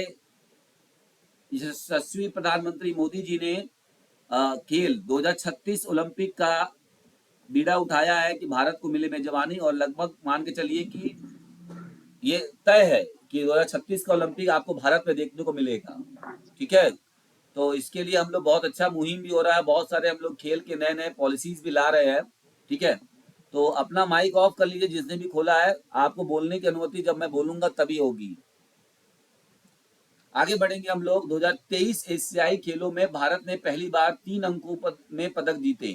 यशस्वी प्रधानमंत्री मोदी जी ने खेल 2036 ओलंपिक का बीड़ा उठाया है कि भारत को मिले मेजबानी, और लगभग मान के चलिए कि ये तय है कि 2036 का ओलंपिक आपको भारत में देखने को मिलेगा, ठीक है। तो इसके लिए हम लोग बहुत अच्छा मुहिम भी हो रहा है, बहुत सारे हम लोग खेल के नए नए पॉलिसीज भी ला रहे हैं, ठीक है। तो अपना माइक ऑफ कर लीजिए जिसने भी खोला है, आपको बोलने की अनुमति जब मैं बोलूंगा तभी होगी। आगे बढ़ेंगे हम लोग, 2023 एशियाई खेलों में भारत ने पहली बार 3 अंकों में पदक जीते।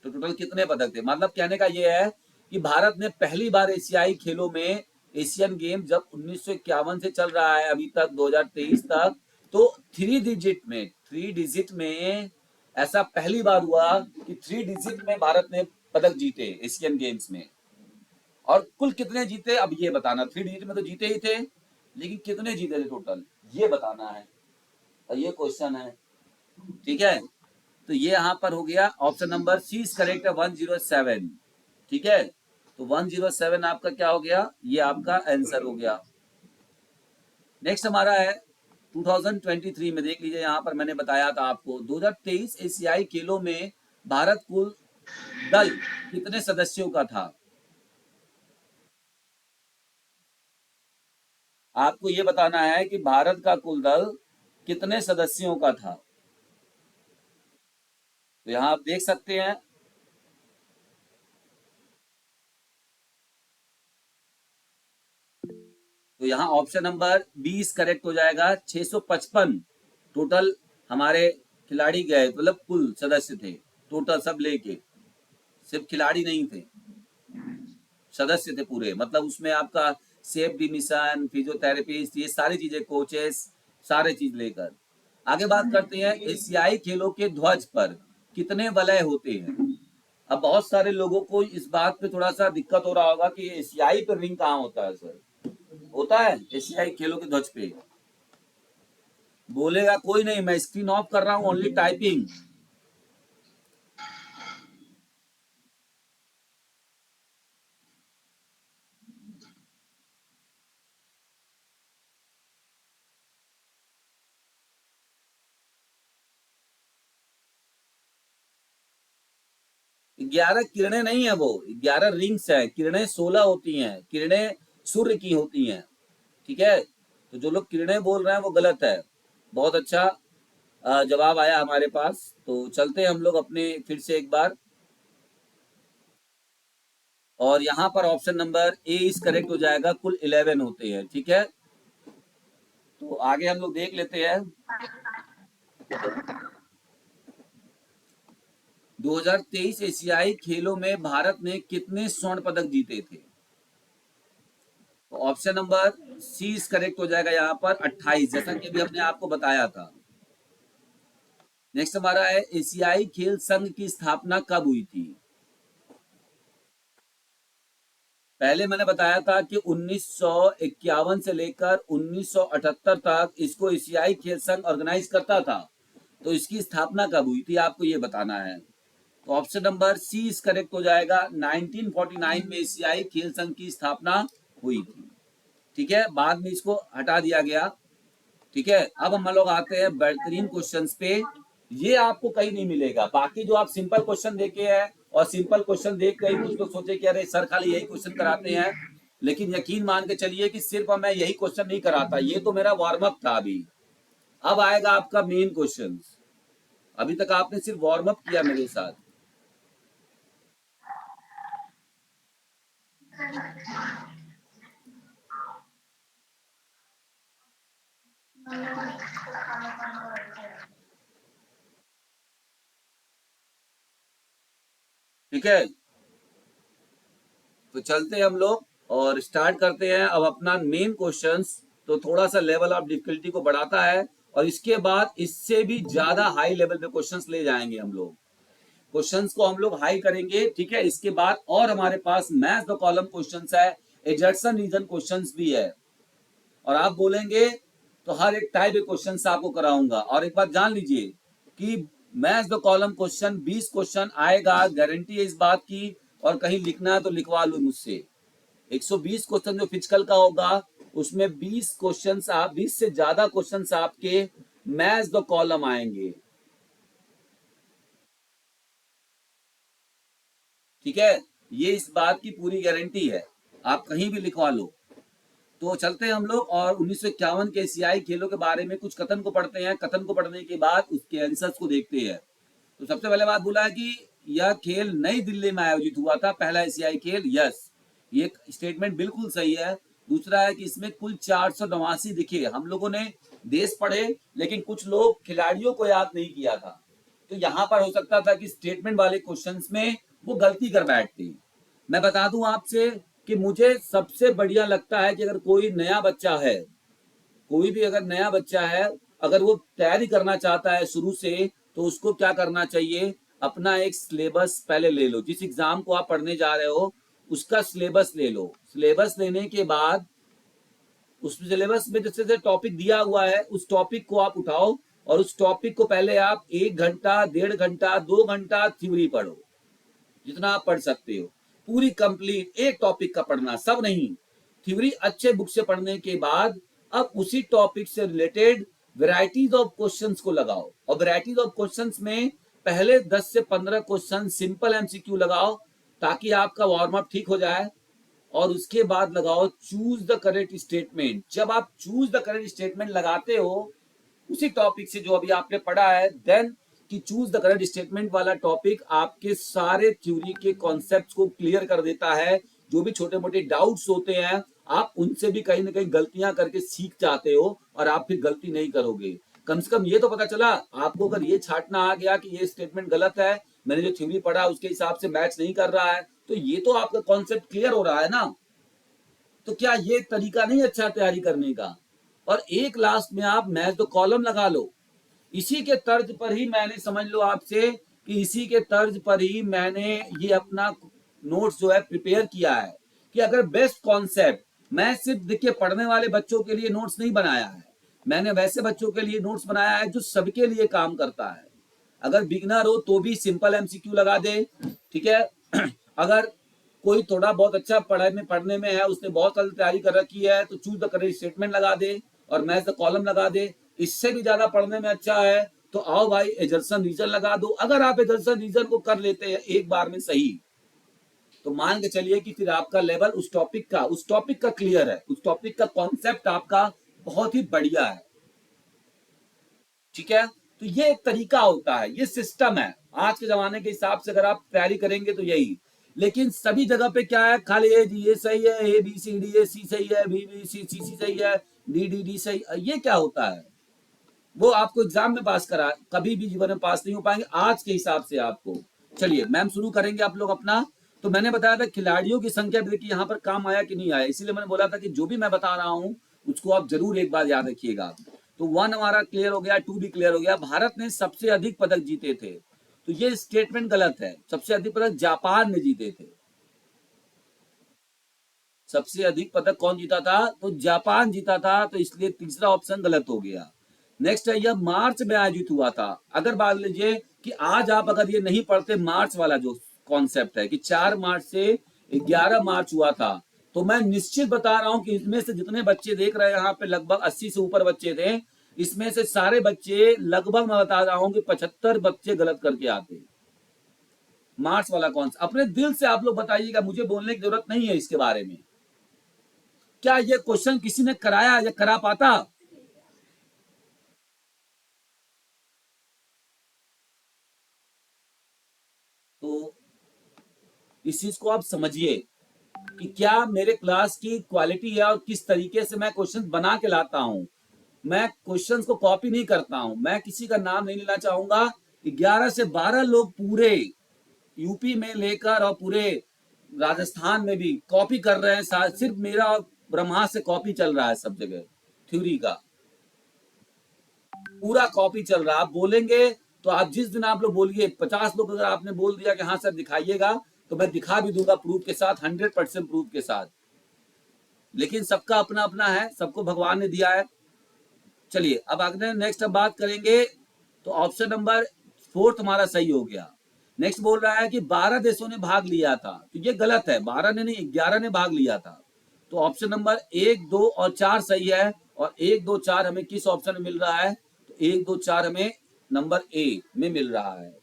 तो टोटल कितने पदक थे? मतलब कहने का ये है कि भारत ने पहली बार एशियाई खेलों में, एशियन गेम जब 1951 से चल रहा है अभी तक 2023 तक, तो 3 डिजिट में ऐसा पहली बार हुआ कि 3 डिजिट में भारत ने पदक जीते एशियन गेम्स में। और कुल कितने जीते अब ये बताना। 3 डिजिट में तो जीते ही थे, लेकिन कितने जीते थे टोटल ये बताना है, और ये क्वेश्चन है, ठीक है। तो ये यहाँ पर हो गया option number C is correct है 107। ठीक है, तो 107 आपका क्या हो गया, ये आपका आंसर हो गया। नेक्स्ट हमारा है 2023 में, देख लीजिए यहाँ पर मैंने बताया था आपको 2023 एशियाई खेलों में भारत कुल दल कितने सदस्यों का था। आपको ये बताना है कि भारत का कुल दल कितने सदस्यों का था। तो यहाँ आप देख सकते हैं, तो यहाँ ऑप्शन नंबर 20 करेक्ट हो जाएगा। 655 टोटल हमारे खिलाड़ी गए, मतलब कुल सदस्य थे टोटल सब लेके, सिर्फ खिलाड़ी नहीं थे, सदस्य थे पूरे, मतलब उसमें आपका सेफ डिमिशन, फिजियोथेरेपिस्ट, ये सारी चीजें, कोचेस, सारे चीज लेकर। आगे बात करते हैं, एशियाई खेलों के ध्वज पर कितने वलय होते हैं। अब बहुत सारे लोगों को इस बात पे थोड़ा सा दिक्कत हो रहा होगा कि एशियाई पर रिंग कहाँ होता है सर, होता है एशियाई खेलों के ध्वज पे। बोलेगा कोई नहीं, मैं स्क्रीन ऑफ कर रहा हूं, ओनली टाइपिंग। 11 किरणें नहीं है वो, 11 रिंग्स है, किरणें 16 होती हैं, किरणें सूर्य की होती हैं। ठीक है, तो जो लोग किरणें बोल रहे हैं वो गलत है। बहुत अच्छा जवाब आया हमारे पास। तो चलते हैं हम लोग अपने फिर से एक बार, और यहाँ पर option number A is correct हो जाएगा, कुल 11 होते हैं। ठीक है, तो आगे हम लोग देख लेते हैं। 2023 एशियाई खेलों में भारत ने कितने स्वर्ण पदक जीते थे। तो option number C is correct हो जाएगा यहाँ पर 28, जैसा कि अभी हमने आपको बताया था। नेक्स्ट हमारा है, एशियाई खेल संघ की स्थापना कब हुई थी। पहले मैंने बताया था कि 1951 से लेकर 1978 तक इसको एशियाई खेल संघ ऑर्गेनाइज करता था। तो इसकी स्थापना कब हुई थी आपको ये बताना है। तो option number C is correct हो जाएगा, 1949 में एशियाई खेल संघ की स्थापना हुई थी। ठीक है, बाद में इसको हटा दिया गया। ठीक है, अब हम लोग आते हैं बेहतरीन क्वेश्चंस पे। ये आपको कहीं नहीं मिलेगा, बाकी जो आप सिंपल क्वेश्चन देखे हैं और सिंपल क्वेश्चन देख कर कुछ लोग सोचे कि अरे सर खाली यही क्वेश्चन कराते हैं, लेकिन यकीन मान के चलिए कि सिर्फ मैं यही क्वेश्चन नहीं कराता, ये तो मेरा वार्म अप था। अभी अब आएगा आपका मेन क्वेश्चन। अभी तक आपने सिर्फ वार्म अप किया मेरे साथ। ठीक है, तो चलते हैं हम लोग और स्टार्ट करते हैं अब अपना मेन क्वेश्चंस। तो थोड़ा सा लेवल ऑफ डिफिकल्टी को बढ़ाता है, और इसके बाद इससे भी ज्यादा हाई लेवल पे क्वेश्चंस ले जाएंगे हम लोग, क्वेश्चंस को हम लोग हाई करेंगे। ठीक है, इसके बाद और हमारे पास मैथ द कॉलम क्वेश्चंस है, एजर्सन रीजन क्वेश्चंस भी है, और आप बोलेंगे तो हर एक टाइप के क्वेश्चंस आपको कराऊंगा। और एक बात जान लीजिए कि math the column question 20 question आएगा, गारंटी है इस बात की, और कहीं लिखना है तो लिखवा लो मुझसे। 120 क्वेश्चन जो फिजिकल का होगा उसमें 20 क्वेश्चंस, आप 20 से ज्यादा क्वेश्चंस आपके मैथ द कॉलम आएंगे। ठीक है, ये इस बात की पूरी गारंटी है, आप कहीं भी लिखवा लो। तो चलते हैं हम लोग और 1951 के एशियाई खेलों के बारे में कुछ कथन को पढ़ते हैं। कथन को पढ़ने के बाद उसके आंसर्स को देखते हैं। तो सबसे पहले बात बोला है कि यह खेल नई दिल्ली में आयोजित हुआ था, पहला एशियाई खेल। यस, ये स्टेटमेंट बिल्कुल सही है। दूसरा है कि इसमें कुल 489 दिखे। हम लोगों ने देश पढ़े लेकिन कुछ लोग खिलाड़ियों को याद नहीं किया था, तो यहाँ पर हो सकता था कि स्टेटमेंट वाले क्वेश्चंस में वो गलती कर बैठते। मैं बता दूं आपसे कि मुझे सबसे बढ़िया लगता है कि अगर कोई नया बच्चा है, कोई भी अगर नया बच्चा है, अगर वो तैयारी करना चाहता है शुरू से, तो उसको क्या करना चाहिए, अपना एक सिलेबस पहले ले लो। जिस एग्जाम को आप पढ़ने जा रहे हो उसका सिलेबस ले लो। सिलेबस लेने के बाद उस सिलेबस में जैसे टॉपिक दिया हुआ है उस टॉपिक को आप उठाओ और उस टॉपिक को पहले आप 1 घंटा, 1.5 घंटा, 2 घंटा थ्योरी पढ़ो, जितना आप पढ़ सकते हो, पूरी कंप्लीट एक टॉपिक का पढ़ना, सब नहीं। थ्योरी अच्छे बुक से पढ़ने के बाद अब उसी टॉपिक से रिलेटेड वैरायटीज ऑफ क्वेश्चंस को लगाओ, और वैरायटीज ऑफ क्वेश्चंस में पहले 10 से 15 क्वेश्चन सिंपल एमसीक्यू लगाओ ताकि आपका वार्म अप ठीक हो जाए, और उसके बाद लगाओ चूज द करेक्ट स्टेटमेंट। जब आप चूज द करेक्ट स्टेटमेंट लगाते हो उसी टॉपिक से जो अभी आपने पढ़ा है, देन कि चूज द करेक्ट स्टेटमेंट वाला टॉपिक आपके सारे थ्योरी के कॉन्सेप्ट्स को क्लियर कर देता है। जो भी छोटे मोटे डाउट्स होते हैं आप उनसे भी कहीं ना कहीं गलतियां करके सीख जाते हो, और आप फिर गलती नहीं करोगे। कम से कम ये तो पता चला आपको, अगर ये छाटना आ गया कि ये स्टेटमेंट गलत है, मैंने जो थ्योरी पढ़ा उसके हिसाब से मैच नहीं कर रहा है, तो ये तो आपका कॉन्सेप्ट क्लियर हो रहा है ना। तो क्या ये तरीका नहीं अच्छा तैयारी करने का? और एक लास्ट में आप मैच द कॉलम लगा लो। इसी के तर्ज पर ही मैंने, समझ लो आपसे कि इसी के तर्ज पर ही मैंने ये अपना नोट्स जो है प्रिपेयर किया है कि अगर बेस्ट कॉन्सेप्ट, मैं सिर्फ देखिए पढ़ने वाले बच्चों के लिए नोट्स नहीं बनाया है, मैंने वैसे बच्चों के लिए नोट्स बनाया है जो सबके लिए काम करता है। अगर बिगनर हो तो भी सिंपल एमसीक्यू लगा दे, ठीक है। अगर कोई थोड़ा बहुत अच्छा पढ़ने में है, उसने बहुत सारी तैयारी कर रखी है, तो चूज द करेक्ट स्टेटमेंट लगा दे और मैच द कॉलम लगा दे। इससे भी ज्यादा पढ़ने में अच्छा है तो आओ भाई एजर्सन रीजन लगा दो। अगर आप एजर्सन रीजन को कर लेते हैं एक बार में सही, तो मान के चलिए कि फिर आपका लेवल उस टॉपिक का क्लियर है, उस टॉपिक का कॉन्सेप्ट आपका बहुत ही बढ़िया है, ठीक है। तो ये एक तरीका होता है, ये सिस्टम है आज के जमाने के हिसाब से। अगर आप तैयारी करेंगे तो यही, लेकिन सभी जगह पे क्या है, खाली ए जी ये सही है, A B C D A सी सही है, बी बी सी सी सी सही है, डी डी डी सही, ये क्या होता है? वो आपको एग्जाम में पास करा, कभी भी जीवन में पास नहीं हो पाएंगे आज के हिसाब से आपको। चलिए मैम शुरू करेंगे आप लोग अपना। तो मैंने बताया था खिलाड़ियों की संख्या भी देखिए यहाँ पर काम आया कि नहीं आया, इसीलिए मैंने बोला था कि जो भी मैं बता रहा हूँ उसको आप जरूर एक बार याद रखिएगा। तो 1 हमारा क्लियर हो गया, 2 भी क्लियर हो गया। भारत ने सबसे अधिक पदक जीते थे, तो ये स्टेटमेंट गलत है। सबसे अधिक पदक जापान ने जीते थे। सबसे अधिक पदक कौन जीता था? तो जापान जीता था, तो इसलिए तीसरा ऑप्शन गलत हो गया। नेक्स्ट है, यह मार्च में आयोजित हुआ था। अगर मान लीजिए कि आज आप अगर ये नहीं पढ़ते, मार्च वाला जो कॉन्सेप्ट है कि 4 मार्च से 11 मार्च हुआ था, तो मैं निश्चित बता रहा हूं कि इसमें से जितने बच्चे देख रहे हैं यहाँ पे, लगभग 80 से ऊपर बच्चे थे, इसमें से सारे बच्चे लगभग मैं बता रहा हूं कि 75 बच्चे गलत करके आते। मार्च वाला कौन सा? अपने दिल से आप लोग बताइएगा, मुझे बोलने की जरूरत नहीं है इसके बारे में। क्या ये क्वेश्चन किसी ने कराया या करा पाता? तो इस चीज को आप समझिए कि क्या मेरे क्लास की क्वालिटी है और किस तरीके से मैं क्वेश्चन बना के लाता हूं। मैं क्वेश्चंस को कॉपी नहीं करता हूं। मैं किसी का नाम नहीं लेना चाहूंगा। 11 से 12 लोग पूरे यूपी में लेकर और पूरे राजस्थान में भी कॉपी कर रहे हैं। सिर्फ मेरा और ब्रह्मा से कॉपी चल रहा है सब जगह, थ्योरी का पूरा कॉपी चल रहा है। आप बोलेंगे तो आप जिस दिन आप लोग बोलिए, 50 लोग अगर आपने बोल दिया कि हाँ सर दिखाइएगा, तो मैं दिखा भी दूंगा प्रूफ के साथ, 100% प्रूफ के साथ। लेकिन सबका अपना अपना है, सबको भगवान ने दिया है। चलिए अब आगे नेक्स्ट अब बात करेंगे। तो ऑप्शन नंबर 4 हमारा सही हो गया। नेक्स्ट बोल रहा है कि 12 देशों ने भाग लिया था, तो ये गलत है। 12 ने नहीं, 11 ने भाग लिया था। तो ऑप्शन नंबर 1, 2 और 4 सही है। और 1, 2, 4 हमें किस ऑप्शन में मिल रहा है? तो 1, 2, 4 हमें नंबर ए में मिल रहा है।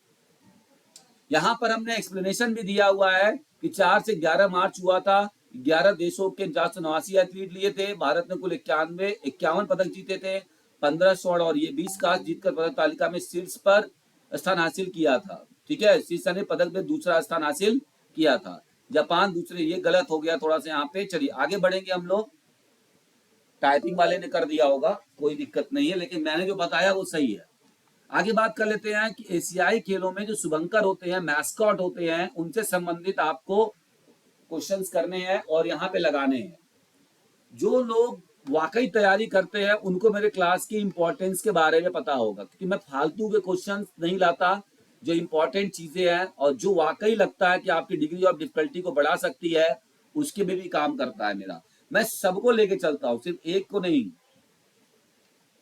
यहां पर हमने एक्सप्लेनेशन भी दिया हुआ है कि 4 से 11 मार्च हुआ था। 11 देशों के 489 एथलीट लिए थे। भारत ने कुल 51 पदक जीते थे। 15 स्वर्ण और ये 20 कांस्य जीतकर पदक तालिका में शीर्ष पर स्थान हासिल किया था। ठीक है, शीर्ष ने पदक में दूसरा स्थान हासिल किया था। जापान दूसरे, ये गलत हो गया थोड़ा सा यहाँ पे। चलिए आगे बढ़ेंगे हम लोग। टाइपिंग वाले ने कर दिया होगा, कोई दिक्कत नहीं है, लेकिन मैंने जो बताया वो सही है। आगे बात कर लेते हैं कि एशियाई खेलों में जो शुभंकर होते हैं, मैस्कॉट होते हैं, उनसे संबंधित आपको क्वेश्चंस करने हैं और यहाँ पे लगाने हैं। जो लोग वाकई तैयारी करते हैं उनको मेरे क्लास की इंपॉर्टेंस के बारे में पता होगा, क्योंकि मैं फालतू के क्वेश्चंस नहीं लाता। जो इंपॉर्टेंट चीजें हैं और जो वाकई लगता है कि आपकी डिग्री ऑफ डिफिकल्टी को बढ़ा सकती है, उसके में भी काम करता है मेरा। मैं सबको लेके चलता हूँ, सिर्फ एक को नहीं।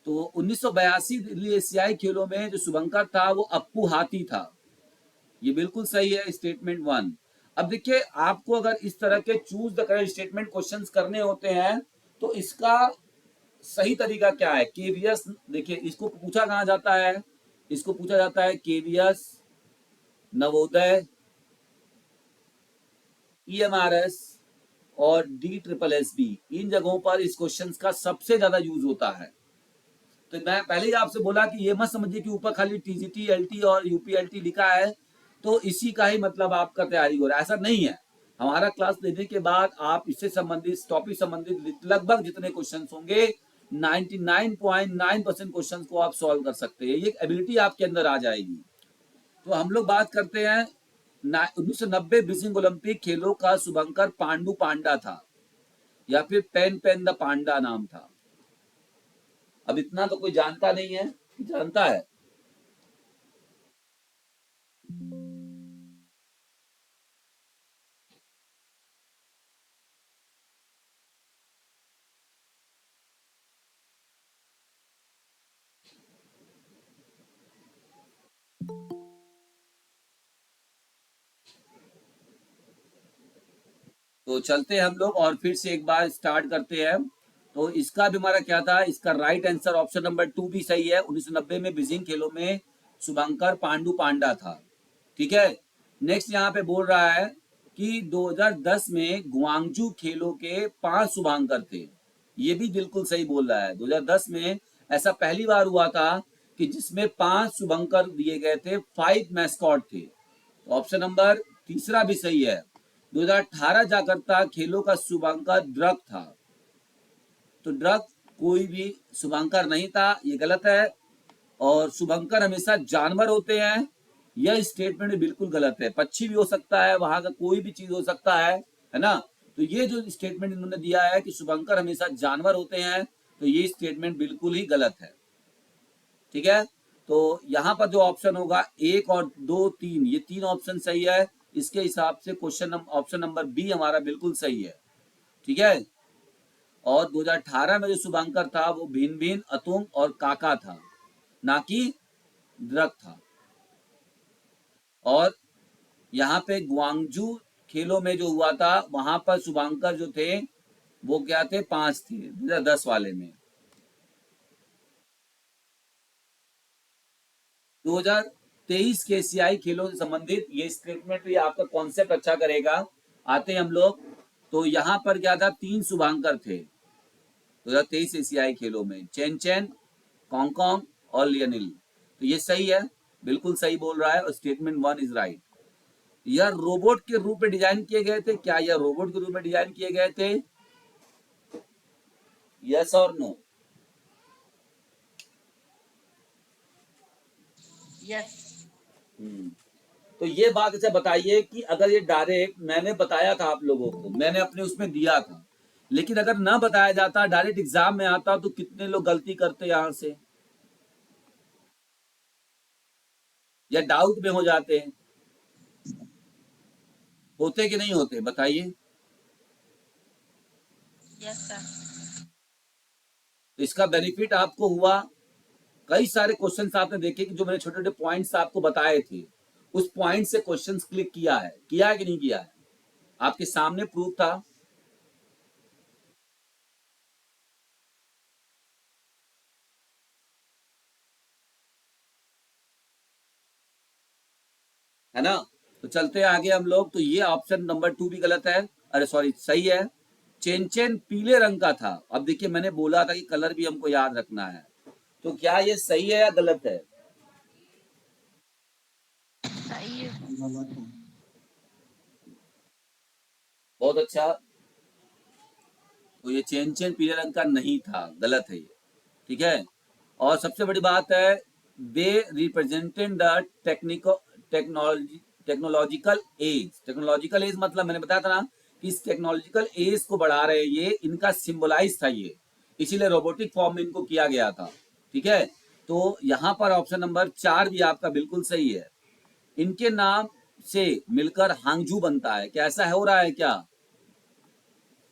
तो 1982 दिल्ली एशियाई खेलों में जो शुभंकर था वो अप्पू हाथी था। ये बिल्कुल सही है स्टेटमेंट 1। अब देखिए आपको अगर इस तरह के choose the correct statement questions करने होते हैं तो इसका सही तरीका क्या है? केवीएस, देखिए इसको पूछा कहाँ जाता है? इसको पूछा जाता है केवीएस, नवोदय, ईएमआरएस और DSSB। इन जगहों पर इस क्वेश्चन का सबसे ज्यादा यूज होता है। तो मैं पहले ही आपसे बोला कि ये मत समझिए कि ऊपर खाली टीजीटी, एलटी और यूपीएलटी लिखा है तो इसी का ही मतलब आपका तैयारी हो रहा है, ऐसा नहीं है। हमारा क्लास लेने के बाद आप इससे संबंधित टॉपिक संबंधित लगभग जितने क्वेश्चन होंगे 99.9% क्वेश्चन को आप सॉल्व कर सकते हैं। ये एबिलिटी आपके अंदर आ जाएगी। तो हम लोग बात करते हैं 1990 बीजिंग ओलंपिक खेलों का शुभंकर पांडु पांडा था या फिर पेन पेन द पांडा नाम था। अब इतना तो कोई जानता नहीं है, जानता है? तो चलते हैं हम लोग और फिर से एक बार स्टार्ट करते हैं। तो इसका भी हमारा क्या था? इसका राइट आंसर ऑप्शन नंबर 2 भी सही है। 1990 में बीजिंग खेलों में शुभंकर पांडु पांडा था। ठीक है, नेक्स्ट यहाँ पे बोल रहा है कि 2010 में गुआंगजू खेलों के 5 शुभांकर थे। ये भी बिल्कुल सही बोल रहा है। 2010 में ऐसा पहली बार हुआ था कि जिसमें 5 शुभंकर दिए गए थे, 5 मैस्कॉट थे। तो ऑप्शन नंबर तीसरा भी सही है। 2018 जाकर्ता खेलों का शुभांकर ड्रग था। तो ड्रग कोई भी शुभांकर नहीं था, ये गलत है। और शुभंकर हमेशा जानवर होते हैं, यह स्टेटमेंट बिल्कुल गलत है। पक्षी भी हो सकता है, वहां का कोई भी चीज हो सकता है ना। तो ये जो स्टेटमेंट इन्होंने दिया है कि शुभंकर हमेशा जानवर होते हैं, तो ये स्टेटमेंट बिल्कुल ही गलत है। ठीक है, तो यहाँ पर जो ऑप्शन होगा 1 और 2, 3, ये 3 ऑप्शन सही है। इसके हिसाब से क्वेश्चन ऑप्शन नंबर बी हमारा बिल्कुल सही है। ठीक है, और 2018 में जो शुभांकर था वो भिन भिन, अतुंग और काका था, ना कि ड्रग था। और यहाँ पे गुआंगजू खेलों में जो हुआ था वहां पर शुभांकर जो थे वो क्या थे? 5 थे 2010 वाले में। 2023 के एशियाई खेलों से संबंधित ये स्टेटमेंट, ये आपका कॉन्सेप्ट अच्छा करेगा। आते हैं हम लोग। तो यहाँ पर क्या था? 3 शुभांकर थे 2023 एशियाई खेलों में, चेन चेन, कॉन्ग और लियनिल। तो ये सही है, बिल्कुल सही बोल रहा है और स्टेटमेंट 1 इज राइट। यह रोबोट के रूप में डिजाइन किए गए थे। क्या यह रोबोट के रूप में डिजाइन किए गए थे? यस और नो?
यस।
तो ये बात अच्छा बताइए कि अगर ये डायरेक्ट मैंने बताया था आप लोगों को, मैंने अपने उसमें दिया था, लेकिन अगर ना बताया जाता, डायरेक्ट एग्जाम में आता, तो कितने लोग गलती करते यहां से या डाउट में हो जाते हैं? होते कि नहीं होते बताइए?
Yes sir.
तो इसका बेनिफिट आपको हुआ। कई सारे क्वेश्चंस आपने देखे कि जो मैंने छोटे छोटे पॉइंट्स आपको बताए थे, उस पॉइंट से क्वेश्चंस क्लिक किया है कि नहीं किया है? आपके सामने प्रूफ था। है ना। तो चलते हैं आगे हम लोग। तो ये ऑप्शन नंबर 2 भी गलत है, अरे सॉरी सही है। चेन चेन पीले रंग का था। अब देखिए मैंने बोला था कि कलर भी हमको याद रखना है। तो क्या ये सही है या गलत है?
सही है।
बहुत अच्छा। तो ये चेन चेन पीले रंग का नहीं था, गलत है ये। ठीक है, और सबसे बड़ी बात है, they represented the technological edge. Technological edge मतलब मैंने बताया था ना कि इस टेक्नोलॉजिकल एज को बढ़ा रहे हैं, ये इनका सिंबलाइज था ये, इसीलिए रोबोटिक फॉर्म में इनको किया गया था। ठीक है, तो यहाँ पर ऑप्शन नंबर 4 भी आपका बिल्कुल सही है। इनके नाम से मिलकर हांगजू बनता है। क्या ऐसा हो रहा है क्या?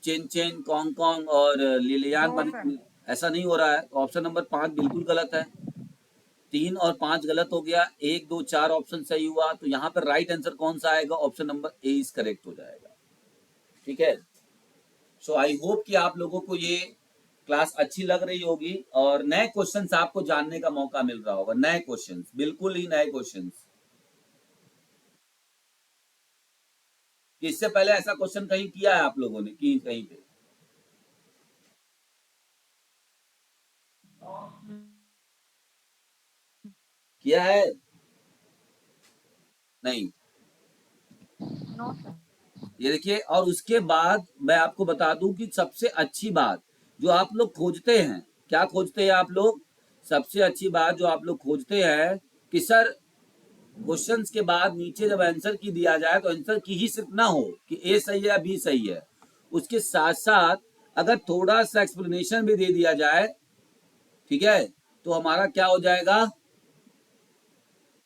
चेन चेन, कॉन्ग कॉन्ग और लिलियान
नो
बन,
सर।
ऐसा नहीं हो रहा है, तो ऑप्शन नंबर 5 बिल्कुल गलत है। 3 और 5 गलत हो गया, 1 2 4 ऑप्शन सही हुआ, तो यहाँ पर राइट आंसर कौन सा आएगा? Option number A is correct हो जाएगा। ठीक है, सो आई होप कि आप लोगों को ये क्लास अच्छी लग रही होगी और नए क्वेश्चंस आपको जानने का मौका मिल रहा होगा। नए क्वेश्चंस, बिल्कुल ही नए क्वेश्चंस। इससे पहले ऐसा क्वेश्चन कहीं किया है आप लोगों ने कि कहीं पे? किया है? नहीं।
No sir.
ये देखिए, और उसके बाद मैं आपको बता दूं कि सबसे अच्छी बात जो आप लोग खोजते हैं, क्या खोजते हैं आप लोग? सबसे अच्छी बात जो आप लोग खोजते हैं कि सर क्वेश्चंस के बाद नीचे जब आंसर की दिया जाए तो आंसर की ही सिर्फ ना हो कि ए सही है या बी सही है, उसके साथ साथ अगर थोड़ा सा एक्सप्लेनेशन भी दे दिया जाए, ठीक है, तो हमारा क्या हो जाएगा?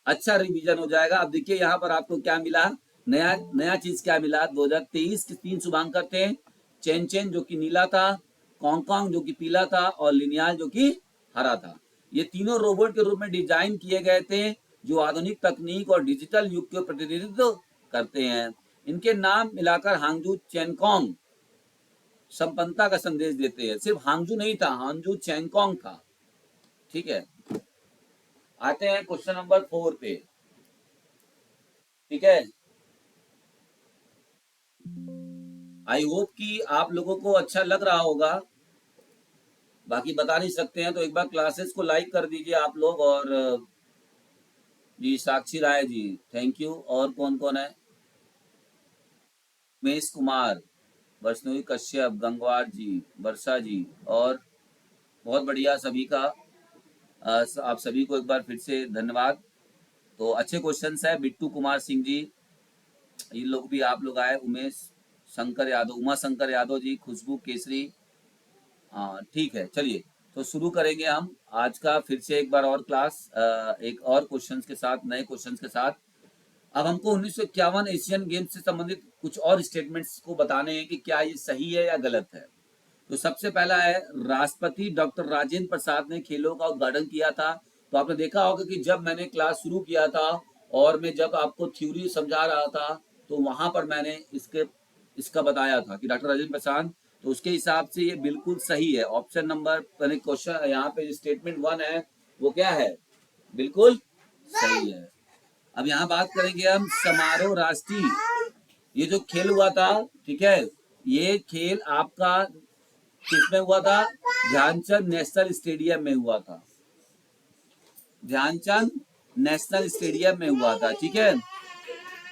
अच्छा रिवीजन हो जाएगा। अब देखिए यहाँ पर आपको क्या मिला, नया नया चीज क्या मिला? 2023 के 3 शुभांकर थे। चेन चेन जो कि नीला था, कॉन्ग जो कि पीला था, और लिनियाल जो कि हरा था। ये तीनों रोबोट के रूप में डिजाइन किए गए थे जो आधुनिक तकनीक और डिजिटल युग के प्रतिनिधित्व करते हैं। इनके नाम मिलाकर हांगजू चेनकोंग संपन्नता का संदेश देते हैं। सिर्फ हांगजू नहीं था, हांगजू चेनकोंग था। ठीक है, आते हैं क्वेश्चन नंबर 4 पे। ठीक है, आई होप कि आप लोगों को अच्छा लग रहा होगा। बाकी बता नहीं सकते हैं तो एक बार क्लासेस को लाइक कर दीजिए आप लोग। और जी साक्षी राय जी, थैंक यू। और कौन कौन है? उमेश कुमार, वैष्णवी कश्यप, गंगवार जी, वर्षा जी, और बहुत बढ़िया सभी का। आप सभी को एक बार फिर से धन्यवाद। तो अच्छे क्वेश्चंस है। बिट्टू कुमार सिंह जी, ये लोग भी आप लोग आए। उमेश शंकर यादव, उमा शंकर यादव जी, खुशबू केसरी। हाँ ठीक है, चलिए तो शुरू करेंगे हम आज का फिर से एक बार और क्लास, एक और क्वेश्चंस के साथ, नए क्वेश्चंस के साथ। अब हमको 1951 एशियन गेम्स से संबंधित कुछ और स्टेटमेंट्स को बताने हैं कि क्या ये सही है या गलत है। तो सबसे पहला है, राष्ट्रपति डॉक्टर राजेंद्र प्रसाद ने खेलों का उद्घाटन किया था। तो आपने देखा होगा कि जब मैंने क्लास शुरू किया था और मैं जब आपको थ्योरी समझा रहा था तो वहां पर मैंने इसका बताया था कि डॉक्टर राजेंद्र प्रसाद। तो उसके हिसाब से ये बिल्कुल सही है। ऑप्शन नंबर क्वेश्चन यहाँ पे स्टेटमेंट 1 है वो क्या है? बिल्कुल सही है। अब यहाँ बात करेंगे हम समारोह राष्ट्रीय, ये जो खेल हुआ था, ठीक है, ये खेल आपका किसमें हुआ था? ध्यानचंद नेशनल स्टेडियम में हुआ था। ध्यानचंद नेशनल स्टेडियम में हुआ था। ठीक है,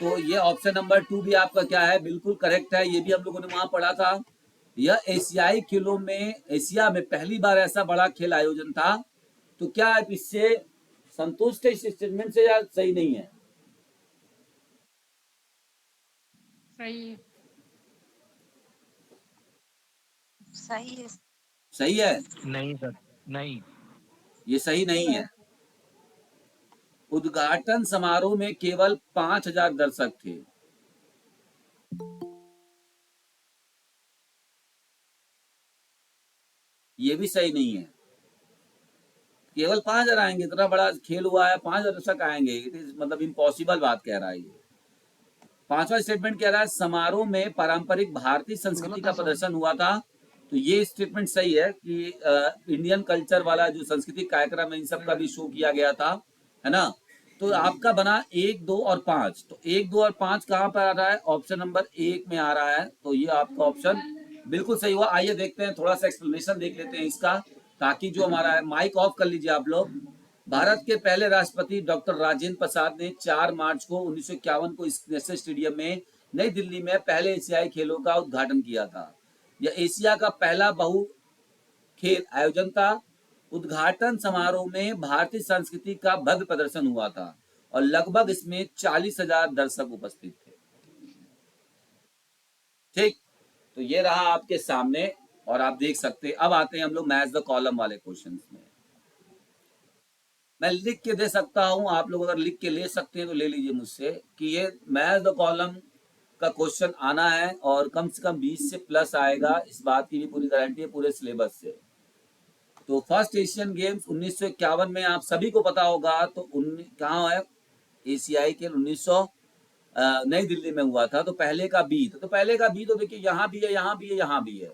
तो ये ऑप्शन नंबर 2 भी आपका क्या है? बिल्कुल करेक्ट है। ये भी हम लोगों ने वहां पढ़ा था। यह एशियाई खेलों में, एशिया में पहली बार ऐसा बड़ा खेल आयोजन था। तो क्या आप इससे संतुष्ट है इस स्टेटमेंट से या सही नहीं है?
सही सही है।
सही है?
नहीं सर, नहीं।
ये सही नहीं है। उद्घाटन समारोह में केवल 5,000 दर्शक थे। ये भी सही नहीं है। केवल 5,000 आएंगे? इतना बड़ा खेल हुआ है, 5,000 दर्शक आएंगे? इट इज मतलब इम्पॉसिबल बात कह रहा है ये। पांचवा स्टेटमेंट कह रहा है, समारोह में पारंपरिक भारतीय संस्कृति का प्रदर्शन हुआ था। तो ये स्टेटमेंट सही है कि इंडियन कल्चर वाला जो सांस्कृतिक कार्यक्रम है इन सब का भी शो किया गया था, है ना। तो आपका बना 1 2 और 5। तो 1 2 और 5 कहाँ पर आ रहा है? ऑप्शन नंबर 1 में आ रहा है। तो ये आपका ऑप्शन बिल्कुल सही हुआ। आइए देखते हैं, थोड़ा सा एक्सप्लेनेशन देख लेते हैं इसका, ताकि जो हमारा है, माइक ऑफ कर लीजिए आप लोग। भारत के पहले राष्ट्रपति डॉक्टर राजेंद्र प्रसाद ने 4 मार्च को 1951 को इस नेशनल स्टेडियम में नई दिल्ली में पहले एशियाई खेलों का उद्घाटन किया था। यह एशिया का पहला बहु खेल आयोजन था। उद्घाटन समारोह में भारतीय संस्कृति का भव्य प्रदर्शन हुआ था और लगभग इसमें 40,000 दर्शक उपस्थित थे। ठीक, तो ये रहा आपके सामने और आप देख सकते हैं। अब आते हैं हम लोग मैच द कॉलम वाले क्वेश्चंस में। मैं लिख के दे सकता हूं, आप लोग अगर लिख के ले सकते हैं तो ले लीजिए मुझसे कि ये मैच द कॉलम का क्वेश्चन आना है और कम से कम 20 से प्लस आएगा। इस बात की भी पूरी गारंटी है पूरे सिलेबस से। तो फर्स्ट एशियन गेम्स 1951 में आप सभी को पता होगा, तो कहाँ है एशियाई खेल 1900 नई दिल्ली में हुआ था। तो पहले का बी, तो पहले का बी तो देखिए यहाँ भी है, यहाँ भी है, यहाँ भी है,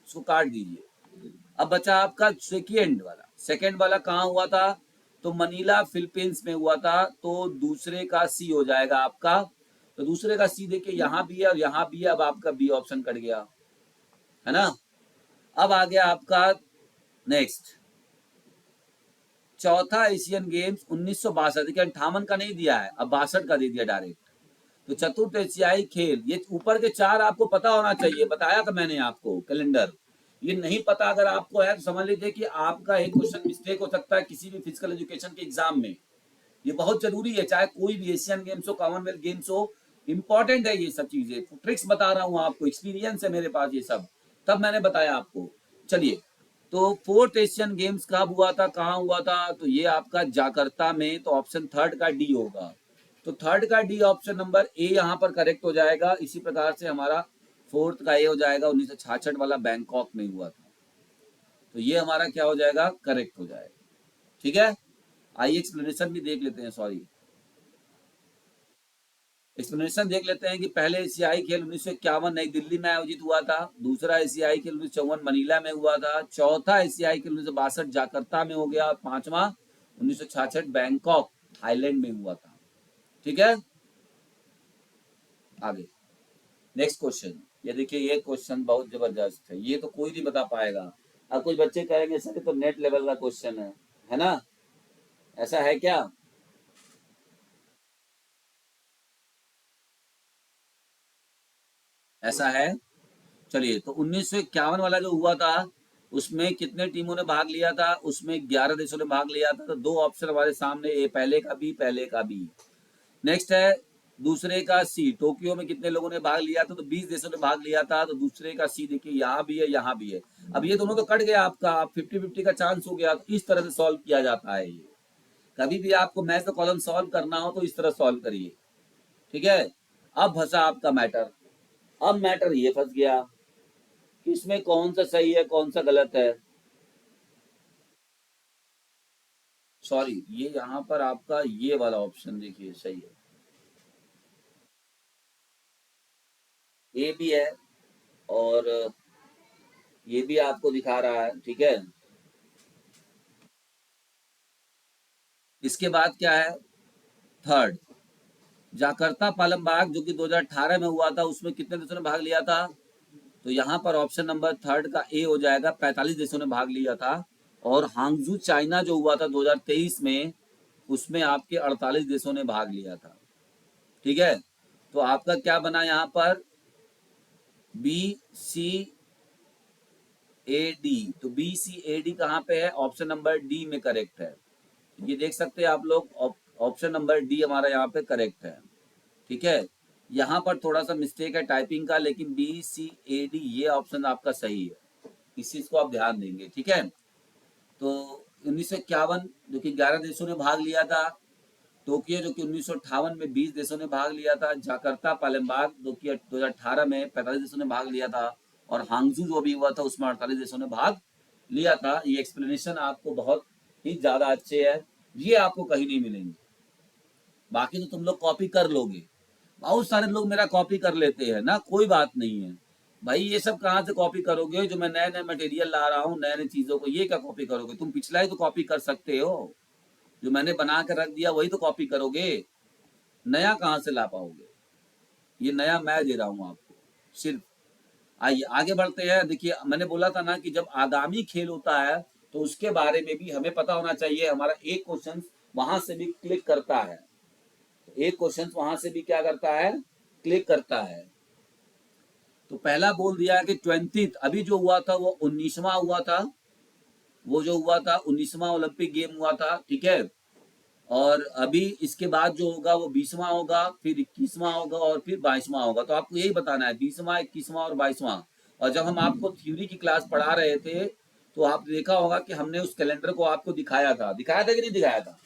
उसको काट दीजिए। अब बचा आपका सेकेंड वाला कहाँ हुआ था, तो मनीला फिलीपींस में हुआ था। तो दूसरे का सी हो जाएगा आपका, तो दूसरे का सी देखिए यहाँ भी है और यहाँ भी है। अब आपका बी ऑप्शन कट गया, है ना। अब आ गया आपका नेक्स्ट चौथा एशियन गेम्स 1962, देखिए 58 का नहीं दिया है, अब 62 का दे दिया डायरेक्ट। तो चतुर्थ एशियाई खेल, ये ऊपर के 4 आपको पता होना चाहिए, बताया था मैंने आपको कैलेंडर। ये नहीं पता अगर आपको है तो समझ लीजिए कि आपका एक क्वेश्चन मिस्टेक हो सकता है किसी भी फिजिकल एजुकेशन के एग्जाम में। ये बहुत जरूरी है, चाहे कोई भी एशियन गेम्स हो, कॉमनवेल्थ गेम्स हो, इंपॉर्टेंट है ये सब चीजें। ट्रिक्स बता रहा हूँ आपको, एक्सपीरियंस है मेरे पास ये सब, तब मैंने बताया आपको। चलिए, तो फोर्थ एशियन गेम्स कब हुआ था, कहाँ हुआ था, तो ये आपका जाकर्ता में। तो ऑप्शन थर्ड का डी होगा। तो थर्ड का डी ऑप्शन नंबर ए यहाँ पर करेक्ट हो जाएगा। इसी प्रकार से हमारा फोर्थ का ए हो जाएगा, 1966 वाला बैंकॉक में हुआ था। तो ये हमारा क्या हो जाएगा, करेक्ट हो जाएगा। ठीक है, आइए एक्सप्लेनेशन भी देख लेते हैं, सॉरी एक्सप्लेनेशन देख लेते हैं कि पहले एशियाई खेल 1951 नई दिल्ली में आयोजित हुआ था। दूसरा एशियाई खेल 1954 मनीला में हुआ था। चौथा एशियाई खेल 1962 जाकर्ता में हो गया। और पांचवा 1966 बैंकॉक थाईलैंड में हुआ था। ठीक है, आगे नेक्स्ट क्वेश्चन। ये देखिए, ये क्वेश्चन बहुत जबरदस्त है, ये तो कोई नहीं बता पाएगा। अब कुछ बच्चे कहेंगे सर तो नेट लेवल का क्वेश्चन है ना, ऐसा है क्या? ऐसा है। चलिए, तो 1951 वाला जो हुआ था उसमें कितने टीमों ने भाग लिया था, उसमें 11 देशों ने भाग लिया था। तो दो ऑप्शन हमारे सामने, ए पहले का बी, पहले का बी। नेक्स्ट है दूसरे का सी, टोक्यो में कितने लोगों ने भाग लिया था, तो 20 देशों ने भाग लिया था। तो दूसरे का सी देखिए यहाँ भी है, यहाँ भी है। अब ये दोनों तो कट गया आपका, 50-50 का चांस हो गया। तो इस तरह से सॉल्व किया जाता है ये। कभी भी आपको मैथ का कॉलम सॉल्व करना हो तो इस तरह सॉल्व करिए। ठीक है, अब फंसा आपका मैटर। अब मैटर ये फंस गया कि इसमें कौन सा सही है, कौन सा गलत है। सॉरी, ये यहाँ पर आपका ये वाला ऑप्शन देखिए सही है, ए भी है और ये भी आपको दिखा रहा है। ठीक है, इसके बाद क्या है, थर्ड जाकर्ता पालमबाग जो कि 2018 में हुआ था, उसमें कितने देशों ने भाग लिया था, तो यहाँ पर ऑप्शन नंबर थर्ड का ए हो जाएगा, 45 देशों ने भाग लिया था। और हांगजू चाइना जो हुआ था 2023 में, उसमें आपके 48 देशों ने भाग लिया था। ठीक है, तो आपका क्या बना यहाँ पर, बी सी ए डी। तो बी सी ए डी कहाँ पे है, ऑप्शन नंबर डी में करेक्ट है। ये देख सकते हैं आप लोग, ऑप्शन नंबर डी हमारा यहाँ पे करेक्ट है। ठीक है, यहाँ पर थोड़ा सा मिस्टेक है टाइपिंग का, लेकिन बी सी ए डी ये ऑप्शन आपका सही है, इस चीज को आप ध्यान देंगे। ठीक है, तो 1951 जो कि 11 देशों ने भाग लिया था। टोक्यो जो कि 1958 में 20 देशों ने भाग लिया था। जाकर्ता पालमबाग जो कि 2018 में 45 देशों ने भाग लिया था। और हांगजू जो भी हुआ था उसमें 48 देशों ने भाग लिया था। ये एक्सप्लेनेशन आपको बहुत ही ज्यादा अच्छे है, ये आपको कहीं नहीं मिलेंगे। बाकी तो तुम लोग कॉपी कर लोगे, बहुत सारे लोग मेरा कॉपी कर लेते हैं ना, कोई बात नहीं है भाई। ये सब कहाँ से कॉपी करोगे, जो मैं नए नए मटेरियल ला रहा हूँ, नए नए चीजों को, ये क्या कॉपी करोगे? तुम पिछला ही तो कॉपी कर सकते हो, जो मैंने बना कर रख दिया वही तो कॉपी करोगे, नया कहाँ से ला पाओगे? ये नया मैं दे रहा हूँ आपको सिर्फ। आइए आगे बढ़ते हैं। देखिए, मैंने बोला था ना कि जब आगामी खेल होता है तो उसके बारे में भी हमें पता होना चाहिए। हमारा एक क्वेश्चन वहां से भी क्लिक करता है, एक क्वेश्चन वहां से भी क्या करता है, क्लिक करता है। तो पहला बोल दिया कि 20th, अभी जो हुआ था वो 19वां हुआ था, वो जो हुआ था 19वां ओलंपिक गेम हुआ था। ठीक है, और अभी इसके बाद जो होगा वो 20वां होगा, फिर 21वां होगा और फिर 22वां होगा। तो आपको यही बताना है 20वां, 21वां और 22वां। और जब हम आपको थ्योरी की क्लास पढ़ा रहे थे तो आप देखा होगा कि हमने उस कैलेंडर को आपको दिखाया था कि नहीं दिखाया था?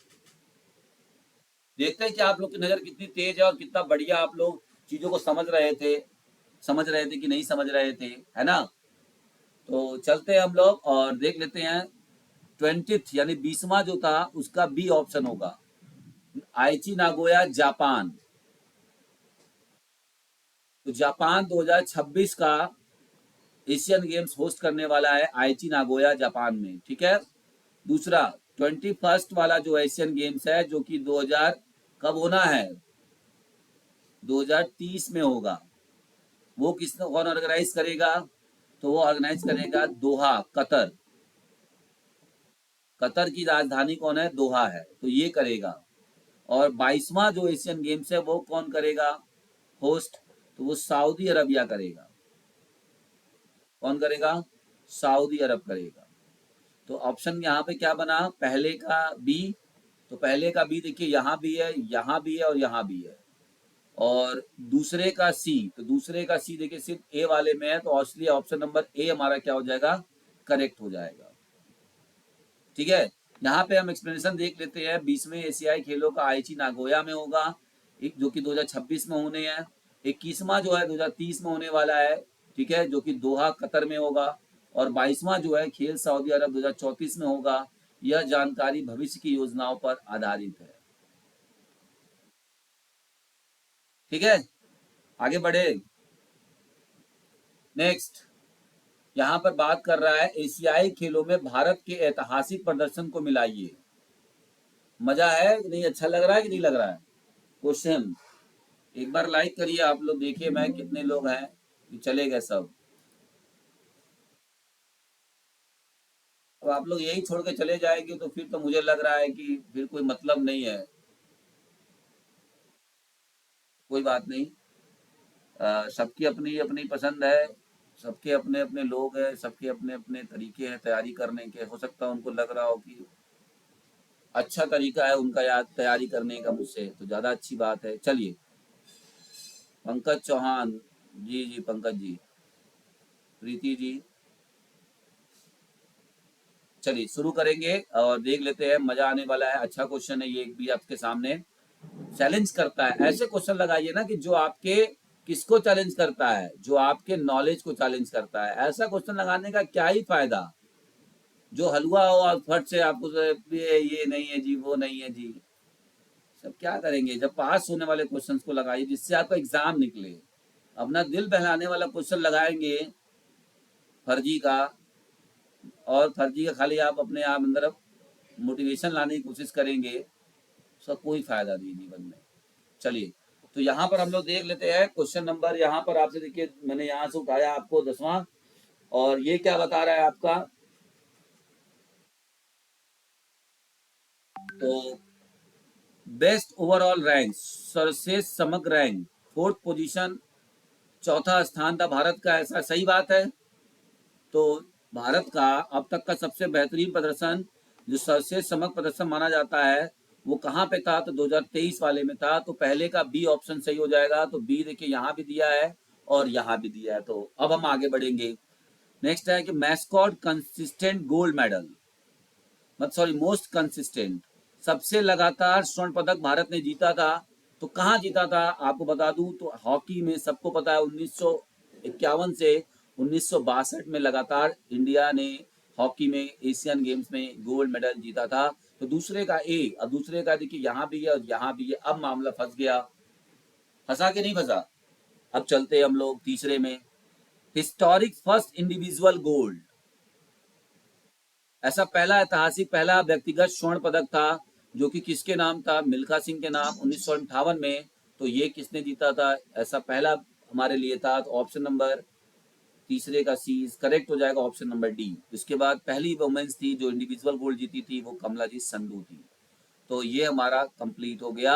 देखते हैं कि आप लोग की नजर कितनी तेज है और कितना बढ़िया आप लोग चीजों को समझ रहे थे कि नहीं समझ रहे थे, है ना। तो चलते हैं हम लोग और देख लेते हैं 20th यानी 20वां जो था उसका बी ऑप्शन होगा, आइची नागोया जापान। तो जापान 2026 का एशियन गेम्स होस्ट करने वाला है आइची नागोया जापान में, ठीक है। दूसरा 21st वाला जो एशियन गेम्स है जो कि 2000 कब होना है, 2030 में होगा, वो किसने कौन ऑर्गेनाइज करेगा, तो वो ऑर्गेनाइज करेगा दोहा, कतर। कतर की राजधानी कौन है, दोहा है, तो ये करेगा। और 22वां जो एशियन गेम्स है वो कौन करेगा होस्ट, तो वो सऊदी अरबिया करेगा। कौन करेगा, सऊदी अरब करेगा। तो ऑप्शन यहाँ पे क्या बना, पहले का बी, तो पहले का बी देखिए यहाँ भी है, यहाँ भी है और यहाँ भी है। और दूसरे का सी, तो दूसरे का सी देखिए सिर्फ ए वाले में है, तो ऑस्ट्रेलिया ऑप्शन नंबर ए हमारा क्या हो जाएगा, करेक्ट हो जाएगा, ठीक है। यहाँ पे हम एक्सप्लेनेशन देख लेते हैं। 20वें एशियाई खेलों का आइची नागोया में होगा, एक जो कि 2026 में होने हैं। 21वां जो है 2030 में होने वाला है, ठीक है, जो कि दोहा कतर में होगा। और 22वां जो है खेल सऊदी अरब 2034 में होगा। यह जानकारी भविष्य की योजनाओं पर आधारित है, ठीक है। आगे बढ़े, नेक्स्ट यहाँ पर बात कर रहा है एशियाई खेलों में भारत के ऐतिहासिक प्रदर्शन को मिलाइए। मजा है कि नहीं, अच्छा लग रहा है कि नहीं लग रहा है क्वेश्चन। एक बार लाइक करिए आप लोग, देखिए मैं कितने लोग हैं कि चले गए सब। अब आप लोग यही छोड़ के चले जाएंगे तो फिर तो मुझे लग रहा है कि फिर कोई मतलब नहीं है। कोई बात नहीं, सबकी अपनी अपनी पसंद है, सबके अपने अपने लोग हैं, सबके अपने अपने तरीके हैं तैयारी करने के। हो सकता है उनको लग रहा हो कि अच्छा तरीका है उनका याद तैयारी करने का मुझसे, तो ज़्यादा अच्छी बात है। चलिए, पंकज चौहान जी, जी पंकज जी, प्रीति जी, चलिए शुरू करेंगे और देख लेते हैं, मजा आने वाला है। अच्छा क्वेश्चन है ये भी, आपके सामने चैलेंज करता है। ऐसे क्वेश्चन लगाइए ना कि जो आपके किसको चैलेंज करता है, जो आपके नॉलेज को चैलेंज करता है। ऐसा क्वेश्चन लगाने का क्या ही फायदा, जो हलवा हो और फट से आपको ये नहीं है जी, वो नहीं है जी, सब क्या करेंगे। जब पास होने वाले क्वेश्चन को लगाइए जिससे आपका एग्जाम निकले। अपना दिल बहलाने वाला क्वेश्चन लगाएंगे फर्जी का, और फर्जी का खाली आप अपने आप अंदर मोटिवेशन लाने की कोशिश करेंगे, उसका कोई फायदा नहीं जीवन में। चलिए, तो यहाँ पर हम लोग देख लेते हैं क्वेश्चन नंबर, यहाँ पर आपसे देखिए मैंने यहाँ से उठाया आपको 10वां, और ये क्या बता रहा है आपका, तो बेस्ट ओवरऑल रैंक, सर्वश्रेष्ठ समग्र रैंक, 4th पोजीशन, चौथा स्थान था भारत का। ऐसा सही बात है। तो भारत का अब तक का सबसे बेहतरीन प्रदर्शन, जो सर्वश्रेष्ठ समग्र प्रदर्शन माना जाता है, वो कहाँ पे था, तो 2023 वाले में था। तो पहले का बी ऑप्शन सही हो जाएगा। तो बी देखिए यहाँ भी दिया है और यहाँ भी दिया है। तो अब हम आगे बढ़ेंगे। नेक्स्ट है कि मैस्कॉट कंसिस्टेंट गोल्ड मेडल, मत सॉरी मोस्ट कंसिस्टेंट, सबसे लगातार स्वर्ण पदक भारत ने जीता था। तो कहाँ जीता था आपको बता दूं, तो हॉकी में सबको पता है 1951 से 1962 में लगातार इंडिया ने हॉकी में एशियन गेम्स में गोल्ड मेडल जीता था। तो दूसरे का ए, अब दूसरे का देखिए यहाँ भी है और यहाँ भी है। अब मामला फंस गया, फंसा के नहीं फंसा। अब चलते हम लोग तीसरे में, हिस्टोरिक फर्स्ट इंडिविजुअल गोल्ड, ऐसा पहला ऐतिहासिक पहला व्यक्तिगत स्वर्ण पदक था जो कि किसके नाम था, मिल्खा सिंह के नाम, 1958 में। तो ये किसने जीता था, ऐसा पहला हमारे लिए था। तो ऑप्शन नंबर तीसरे का सी करेक्ट हो जाएगा, ऑप्शन नंबर डी। उसके बाद पहली वुमेन्स थी जो इंडिविजुअल गोल्ड जीती थी, वो कमलाजीत संधू थी। तो ये हमारा कंप्लीट हो गया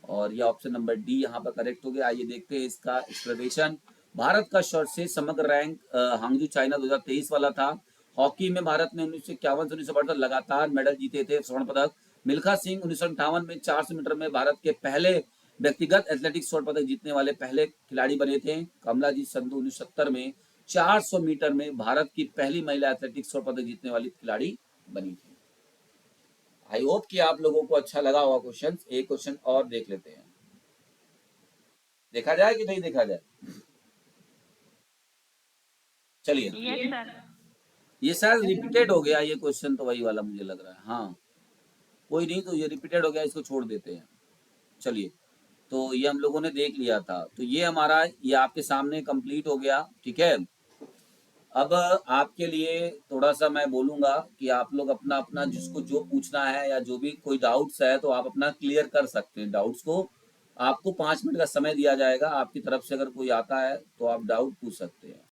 और ये ऑप्शन नंबर डी यहाँ पर करेक्ट हो गया। आइए देखते हैं इसका एक्सप्लेनेशन। भारत का सर्वश्रेष्ठ समग्र रैंक हांगजू चाइना 2023 वाला था। हॉकी में भारत ने 1951 से 1972 लगातार मेडल जीते थे, स्वर्ण पदक। मिल्खा सिंह 1958 में 400 मीटर में भारत के पहले व्यक्तिगत एथलेटिक्स स्वर्ण पदक जीतने वाले पहले खिलाड़ी बने थे। कमलाजीत संधू 1970 में 400 मीटर में भारत की पहली महिला एथलेटिक्स स्वर्ण पदक जीतने वाली खिलाड़ी बनी थी। आई होप कि आप लोगों को अच्छा लगा होगा क्वेश्चन। एक क्वेश्चन और देख लेते हैं, देखा जाए कि नहीं देखा जाए। चलिए,
Yes, sir.
ये शायद रिपीटेड हो गया ये क्वेश्चन, तो वही वाला मुझे लग रहा है। हाँ कोई नहीं, तो ये रिपीटेड हो गया, इसको छोड़ देते हैं। चलिए, तो ये हम लोगों ने देख लिया था, तो ये हमारा ये आपके सामने कंप्लीट हो गया, ठीक है। अब आपके लिए थोड़ा सा मैं बोलूंगा कि आप लोग अपना अपना जिसको जो पूछना है या जो भी कोई डाउट्स है तो आप अपना क्लियर कर सकते हैं डाउट्स को। आपको 5 मिनट का समय दिया जाएगा, आपकी तरफ से अगर कोई आता है तो आप डाउट पूछ सकते हैं।